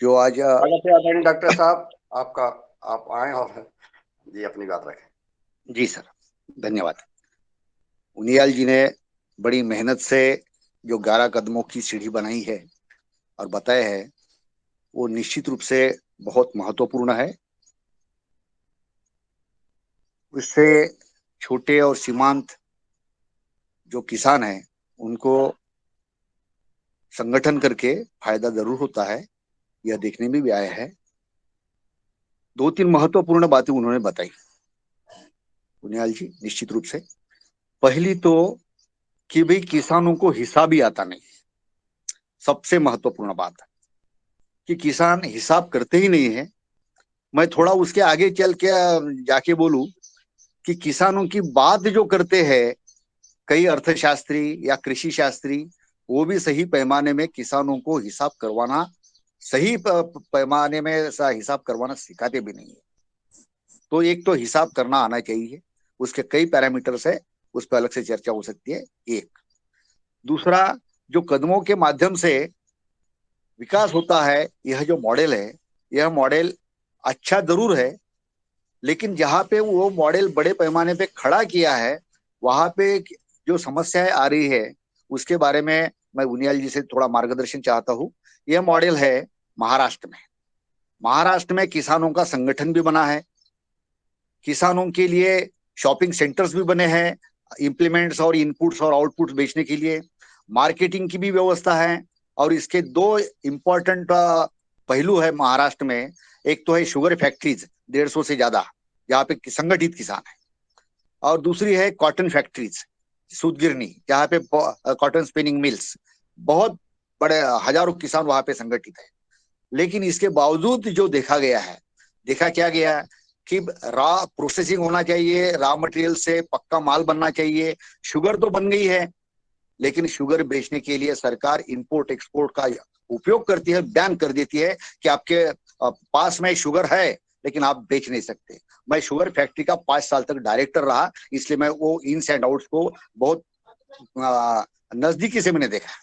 Speaker 4: जो आज
Speaker 1: आदरणीय डॉक्टर साहब, आपका आप आए और जी अपनी बात रखें।
Speaker 4: जी सर, धन्यवाद। मुनियाल जी ने बड़ी मेहनत से जो 11 कदमों की सीढ़ी बनाई है और बताया है, वो निश्चित रूप से बहुत महत्वपूर्ण है। उससे छोटे और सीमांत जो किसान हैं उनको संगठन करके फायदा जरूर होता है, यह देखने में भी आया है। 2-3 महत्वपूर्ण बातें उन्होंने बताई मुनियाल जी, निश्चित रूप से। पहली तो कि भाई किसानों को हिसाब ही आता नहीं, सबसे महत्वपूर्ण बात है कि किसान हिसाब करते ही नहीं है। मैं थोड़ा उसके आगे चल के जाके बोलूं कि किसानों की बात जो करते हैं कई अर्थशास्त्री या कृषि शास्त्री, वो भी सही पैमाने में किसानों को हिसाब करवाना, सही पैमाने में हिसाब करवाना सिखाते भी नहीं है। तो एक तो हिसाब करना आना चाहिए, उसके कई पैरामीटर्स है, उस पर अलग से चर्चा हो सकती है। एक दूसरा, जो कदमों के माध्यम से विकास होता है, यह जो मॉडल है, यह मॉडल अच्छा जरूर है, लेकिन जहां पे वो मॉडल बड़े पैमाने पे खड़ा किया है, वहां पे जो समस्याएं आ रही है उसके बारे में मैं उनियाल जी से थोड़ा मार्गदर्शन चाहता हूँ। यह मॉडल है महाराष्ट्र में। महाराष्ट्र में किसानों का संगठन भी बना है, किसानों के लिए शॉपिंग सेंटर्स भी बने हैं, इम्प्लीमेंट्स और इनपुट्स और आउटपुट्स बेचने के लिए मार्केटिंग की भी व्यवस्था है। और इसके 2 इंपॉर्टेंट पहलू है महाराष्ट्र में। एक तो है शुगर फैक्ट्रीज 150 से ज्यादा, जहाँ पे संगठित किसान है, और दूसरी है कॉटन फैक्ट्रीज, सूतगिरनी, जहाँ पे कॉटन स्पिनिंग मिल्स, बहुत बड़े हजारों किसान वहां पे संगठित है। लेकिन इसके बावजूद जो देखा गया है, देखा क्या गया कि रॉ प्रोसेसिंग होना चाहिए, रॉ मटेरियल से पक्का माल बनना चाहिए। शुगर तो बन गई है, लेकिन शुगर बेचने के लिए सरकार इंपोर्ट एक्सपोर्ट का उपयोग करती है, बैन कर देती है कि आपके पास में शुगर है लेकिन आप बेच नहीं सकते। मैं शुगर फैक्ट्री का 5 साल तक डायरेक्टर रहा, इसलिए मैं वो इन्स एंड आउट्स को बहुत नजदीकी से मैंने देखा।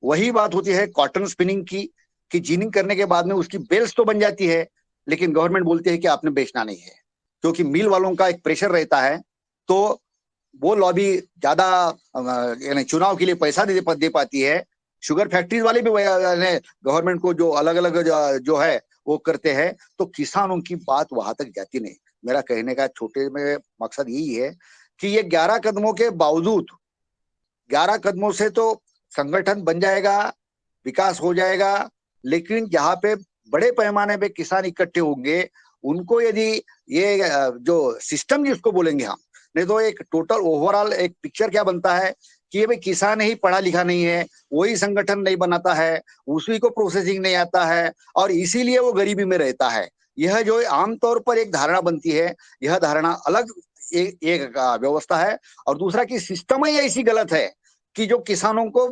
Speaker 4: वही बात होती है कॉटन स्पिनिंग की, कि जीनिंग करने के बाद में उसकी बेल्स तो बन जाती है, लेकिन गवर्नमेंट बोलती है कि आपने बेचना नहीं है, क्योंकि मिल वालों का एक प्रेशर रहता है। तो वो लॉबी ज्यादा यानी चुनाव के लिए पैसा दे पाती है, शुगर फैक्ट्रीज वाले भी गवर्नमेंट को जो अलग अलग जो है वो करते हैं, तो किसानों की बात वहां तक जाती नहीं। मेरा कहने का छोटे में मकसद यही है कि ये 11 कदमों के बावजूद, 11 कदमों से तो संगठन बन जाएगा, विकास हो जाएगा, लेकिन जहाँ पे बड़े पैमाने पे किसान इकट्ठे होंगे, उनको यदि ये जो सिस्टम जिसको बोलेंगे हम, नहीं तो एक टोटल ओवरऑल एक पिक्चर क्या बनता है कि ये भाई किसान ही पढ़ा लिखा नहीं है, वही संगठन नहीं बनाता है, उसी को प्रोसेसिंग नहीं आता है, और इसीलिए वो गरीबी में रहता है। यह जो आमतौर पर एक धारणा बनती है, यह धारणा अलग एक व्यवस्था है। और दूसरा कि सिस्टम ही ऐसी गलत है कि जो किसानों को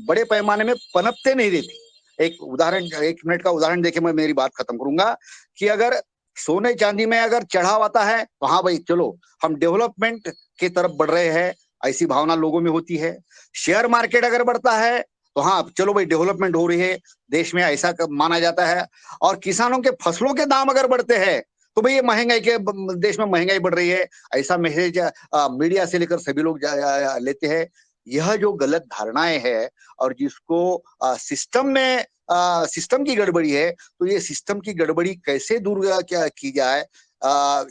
Speaker 4: बड़े पैमाने में पनपते नहीं देती। एक उदाहरण, 1 मिनट का उदाहरण देके मैं मेरी बात खत्म करूंगा कि अगर सोने चांदी में अगर चढ़ाव आता है तो हाँ भाई चलो हम डेवलपमेंट की तरफ बढ़ रहे हैं, ऐसी भावना लोगों में होती है। शेयर मार्केट अगर बढ़ता है तो हाँ चलो भाई डेवलपमेंट हो रही है देश में, ऐसा माना जाता है। और किसानों के फसलों के दाम अगर बढ़ते हैं तो भाई ये महंगाई के देश में महंगाई बढ़ रही है, ऐसा मैसेज मीडिया से लेकर सभी लोग लेते हैं। यह जो गलत धारणाएं है और जिसको सिस्टम में सिस्टम की गड़बड़ी है, तो ये सिस्टम की गड़बड़ी कैसे दूर क्या की जाए,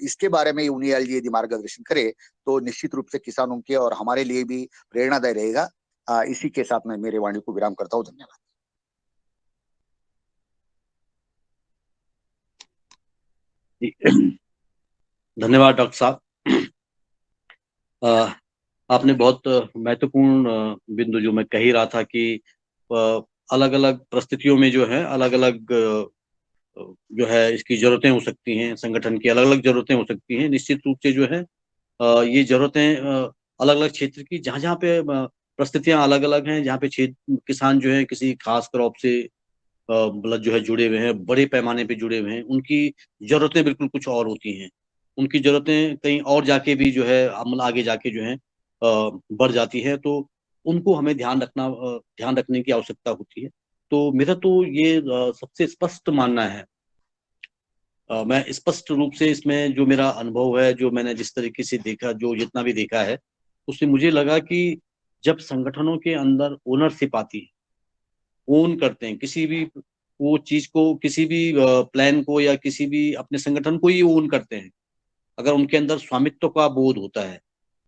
Speaker 4: इसके बारे में उनियाल जी यदि मार्गदर्शन करे तो निश्चित रूप से किसानों के और हमारे लिए भी प्रेरणादायी रहेगा। इसी के साथ मैं मेरे वाणी को विराम करता हूँ। धन्यवाद।
Speaker 3: धन्यवाद डॉक्टर साहब। आपने बहुत महत्वपूर्ण बिंदु जो मैं कह ही रहा था कि अलग अलग परिस्थितियों में जो है अलग अलग जो है इसकी जरूरतें हो सकती हैं, संगठन की अलग अलग जरूरतें हो सकती हैं। निश्चित रूप से जो है ये जरूरतें अलग अलग क्षेत्र की, जहाँ जहाँ पे परिस्थितियां अलग अलग हैं, जहाँ पे क्षेत्र किसान जो है किसी खास क्रॉप से मतलब जो है जुड़े हुए हैं, बड़े पैमाने पे जुड़े हुए हैं, उनकी जरूरतें बिल्कुल कुछ और होती हैं। उनकी जरूरतें कहीं और जाके भी जो है मतलब आगे जाके जो है बढ़ जाती है, तो उनको हमें ध्यान रखने की आवश्यकता होती है। तो मेरा तो ये सबसे स्पष्ट मानना है, मैं स्पष्ट रूप से इसमें जो मेरा अनुभव है, जो मैंने जिस तरीके से देखा, जो जितना भी देखा है, उससे मुझे लगा कि जब संगठनों के अंदर ओनरशिप आती है, ओन करते हैं किसी भी वो चीज को, किसी भी प्लान को या किसी भी अपने संगठन को ही ओन करते हैं, अगर उनके अंदर स्वामित्व का बोध होता है,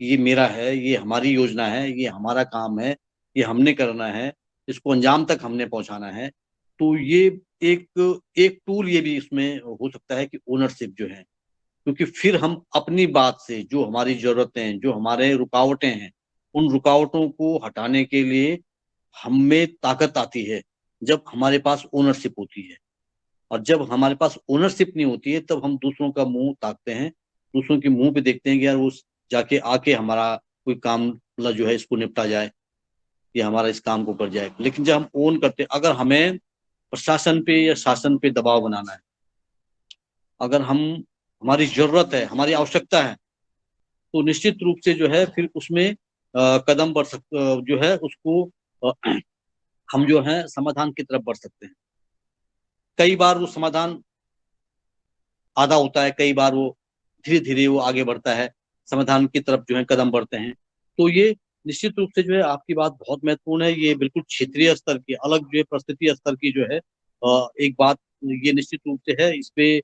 Speaker 3: ये मेरा है, ये हमारी योजना है, ये हमारा काम है, ये हमने करना है, इसको अंजाम तक हमने पहुंचाना है, तो ये एक एक टूल ये भी इसमें हो सकता है कि ओनरशिप जो है, क्योंकि फिर हम अपनी बात से जो हमारी जरूरतें, जो हमारे रुकावटें हैं, उन रुकावटों को हटाने के लिए हम में ताकत आती है जब हमारे पास ओनरशिप होती है। और जब हमारे पास ओनरशिप नहीं होती है तब हम दूसरों का मुंह ताकते हैं, दूसरों के मुंह पे देखते हैं कि यार वो जाके आके हमारा कोई काम मतलब जो है इसको निपटा जाए या हमारा इस काम को कर जाए। लेकिन जब हम ओन करते हैं, अगर हमें प्रशासन पे या शासन पे दबाव बनाना है, अगर हमारी जरूरत है, हमारी आवश्यकता है, तो निश्चित रूप से जो है फिर उसमें कदम बढ़ जो है उसको हम जो है समाधान की तरफ बढ़ सकते हैं। कई बार वो समाधान आधा होता है, कई बार वो धीरे धीरे वो आगे बढ़ता है, समाधान की तरफ जो है कदम बढ़ते हैं। तो ये निश्चित रूप से जो है आपकी बात बहुत महत्वपूर्ण है। ये बिल्कुल क्षेत्रीय स्तर की, अलग जो है परिस्थिति स्तर की जो है एक बात ये निश्चित रूप से है। इस पे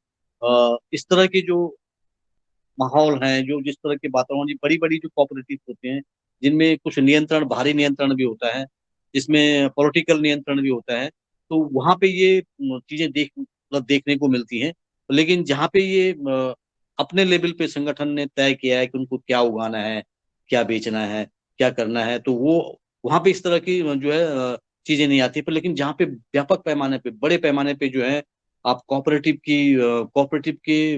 Speaker 3: इस तरह के जो माहौल हैं, जो जिस तरह के वातावरण, बड़ी बड़ी जो कोऑपरेटिव होते हैं जिनमें कुछ नियंत्रण, बाहरी नियंत्रण भी होता है, जिसमें पॉलिटिकल नियंत्रण भी होता है, तो वहां पे ये चीजें मतलब देखने को मिलती हैं। लेकिन जहाँ पे ये अपने लेवल पे संगठन ने तय किया है कि उनको क्या उगाना है, क्या बेचना है, क्या करना है, तो वो वहां पे इस तरह की जो है चीजें नहीं आती। पर लेकिन जहाँ पे व्यापक पैमाने पे, बड़े पैमाने पे जो है आप कोऑपरेटिव के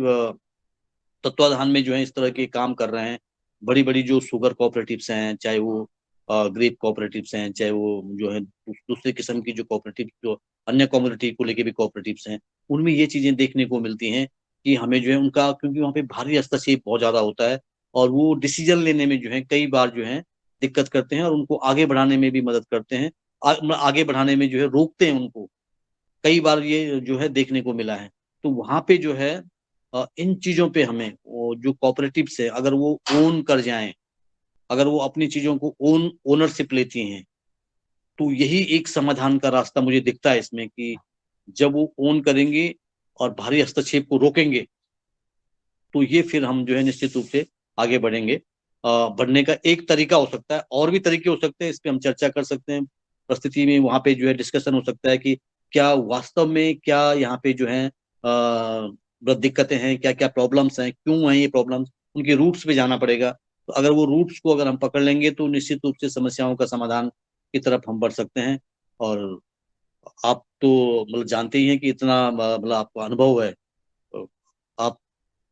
Speaker 3: तत्वाधान में जो है इस तरह के काम कर रहे हैं, बड़ी बड़ी जो शुगर कोऑपरेटिव्स हैं, चाहे वो ग्रेप कोऑपरेटिव्स हैं, चाहे वो जो है दूसरे किस्म की जो कोऑपरेटिव, जो अन्य कम्युनिटी को लेके भी कोऑपरेटिव्स हैं, उनमें ये चीजें देखने को मिलती हैं कि हमें जो है उनका, क्योंकि वहाँ पे भारी हस्तक्षेप बहुत ज्यादा होता है और वो डिसीजन लेने में जो है कई बार जो है दिक्कत करते हैं और उनको आगे बढ़ाने में भी मदद करते हैं, आगे बढ़ाने में जो है रोकते हैं उनको, कई बार ये जो है देखने को मिला है। तो वहां पे जो है इन चीजों पे हमें वो जो कॉपरेटिव्स है, अगर वो ओन कर जाएं, अगर वो अपनी चीजों को ओनरशिप लेती हैं, तो यही एक समाधान का रास्ता मुझे दिखता है इसमें, कि जब वो ओन करेंगे और बाहरी हस्तक्षेप को रोकेंगे तो ये फिर हम जो है निश्चित रूप से आगे बढ़ेंगे। बढ़ने का एक तरीका हो सकता है, और भी तरीके हो सकते हैं, इस पे हम चर्चा कर सकते हैं। परिस्थिति में वहां पे जो है डिस्कशन हो सकता है कि क्या वास्तव में क्या यहाँ पे जो है दिक्कतें हैं, क्या क्या प्रॉब्लम्स हैं, क्यों हैं ये प्रॉब्लम्स, उनके रूट्स पे जाना पड़ेगा। तो अगर वो रूट्स को अगर हम पकड़ लेंगे तो निश्चित रूप से समस्याओं का समाधान की तरफ हम बढ़ सकते हैं। और आप तो मतलब जानते ही हैं कि इतना मतलब आपको अनुभव है, आप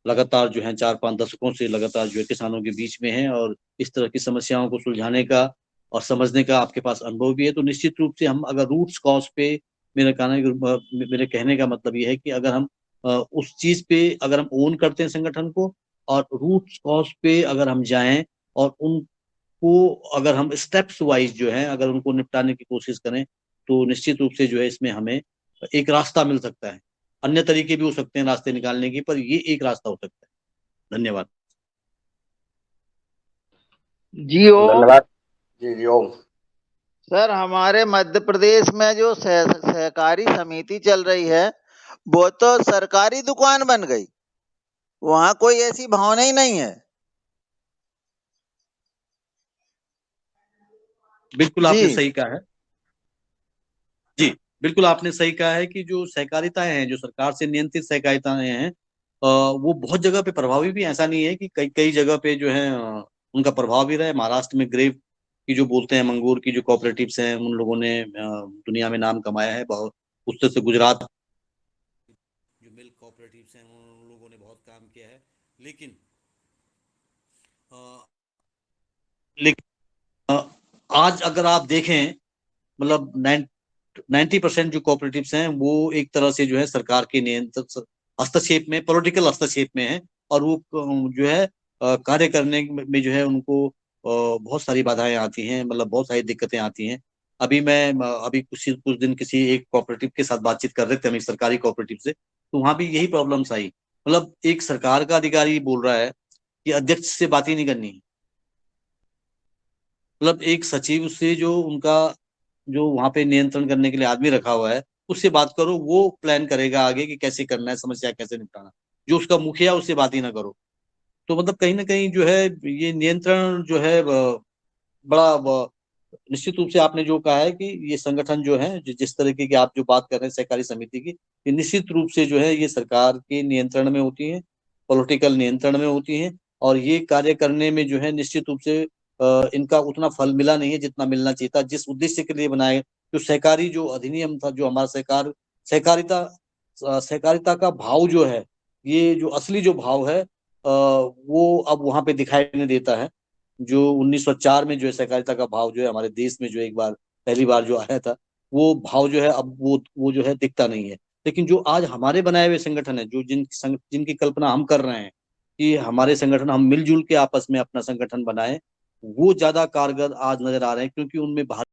Speaker 3: लगातार जो है 4-5 दशकों से लगातार जो है किसानों के बीच में हैं, और इस तरह की समस्याओं को सुलझाने का और समझने का आपके पास अनुभव भी है। तो निश्चित रूप से हम अगर रूट्स कॉज पे, मेरे कहने का मतलब ये है कि अगर हम उस चीज पे अगर हम ओन करते हैं संगठन को, और रूट्स कॉज पे अगर हम जाएं और उनको अगर हम स्टेप्स वाइज जो है अगर उनको निपटाने की कोशिश करें, तो निश्चित रूप से जो है इसमें हमें एक रास्ता मिल सकता है। अन्य तरीके भी हो सकते हैं रास्ते निकालने की, पर ये एक रास्ता हो सकता है। धन्यवाद।
Speaker 5: जी ओम।
Speaker 1: धन्यवाद। जी जी ओम।
Speaker 5: सर, हमारे मध्य प्रदेश में जो सहकारी समिति चल रही है वो तो सरकारी दुकान बन गई, वहां कोई ऐसी भावना ही नहीं है।
Speaker 3: बिल्कुल आपने
Speaker 5: जी
Speaker 3: सही कहा है। जी, बिल्कुल आपने सही कहा है कि जो सहकारिताएं हैं, जो सरकार से नियंत्रित सहकारिताएं हैं, वो बहुत जगह पे प्रभावी भी, ऐसा नहीं है कि कई कई जगह पे जो है उनका प्रभाव भी रहा है। महाराष्ट्र में ग्रेव की जो बोलते हैं, मंगूर की जो कोऑपरेटिव्स हैं, उन लोगों ने दुनिया में नाम कमाया है बहुत। उससे से गुजरात जो मिल्क कोऑपरेटिव्स हैं, उन लोगों ने बहुत काम किया है। लेकिन अ, लेकिन आज अगर आप देखें, मतलब 90% जो कोऑपरेटिव्स हैं वो एक तरह से जो है सरकार के नियंत्रण हस्तक्षेप में, पॉलिटिकल हस्तक्षेप में है, और वो जो है कार्य करने में जो है उनको बहुत सारी बाधाएं आती हैं, मतलब बहुत सारी दिक्कतें आती हैं। अभी कुछ कुछ दिन किसी एक कोऑपरेटिव के साथ बातचीत कर रहे थे हम, एक सरकारी कोऑपरेटिव से, तो वहां भी यही प्रॉब्लम्स आई। मतलब एक सरकार का अधिकारी बोल रहा है कि अध्यक्ष से बात ही नहीं करनी है। मतलब एक सचिव से, जो उनका जो वहां पे नियंत्रण करने के लिए आदमी रखा हुआ है, उससे बात करो, वो प्लान करेगा आगे कि कैसे करना है, समस्या कैसे निपटाना। जो उसका मुखिया, उससे बात ही ना करो। तो मतलब कहीं ना कहीं जो है ये नियंत्रण जो है बड़ा निश्चित रूप से आपने जो कहा है कि ये संगठन जो है, जिस तरीके की आप जो बात कर रहे हैं सहकारी समिति की, ये निश्चित रूप से जो है ये सरकार के नियंत्रण में होती है, पॉलिटिकल नियंत्रण में होती है। और ये कार्य करने में जो है निश्चित रूप से इनका उतना फल मिला नहीं है जितना मिलना चाहिए था, जिस उद्देश्य के लिए बनाए। जो सहकारी जो अधिनियम था, जो हमारा सहकारिता का भाव जो है, ये जो असली जो भाव है वो अब वहां पे दिखाई नहीं देता है। जो 1904 में जो है सहकारिता का भाव जो है हमारे देश में जो एक बार पहली बार जो आया था, वो भाव जो है अब वो जो है दिखता नहीं है। लेकिन जो आज हमारे बनाए हुए संगठन है, जो जिनकी कल्पना हम कर रहे हैं कि हमारे संगठन, हम मिलजुल के आपस में अपना संगठन बनाएं, वो ज्यादा कारगर आज नजर आ रहे हैं, क्योंकि उनमें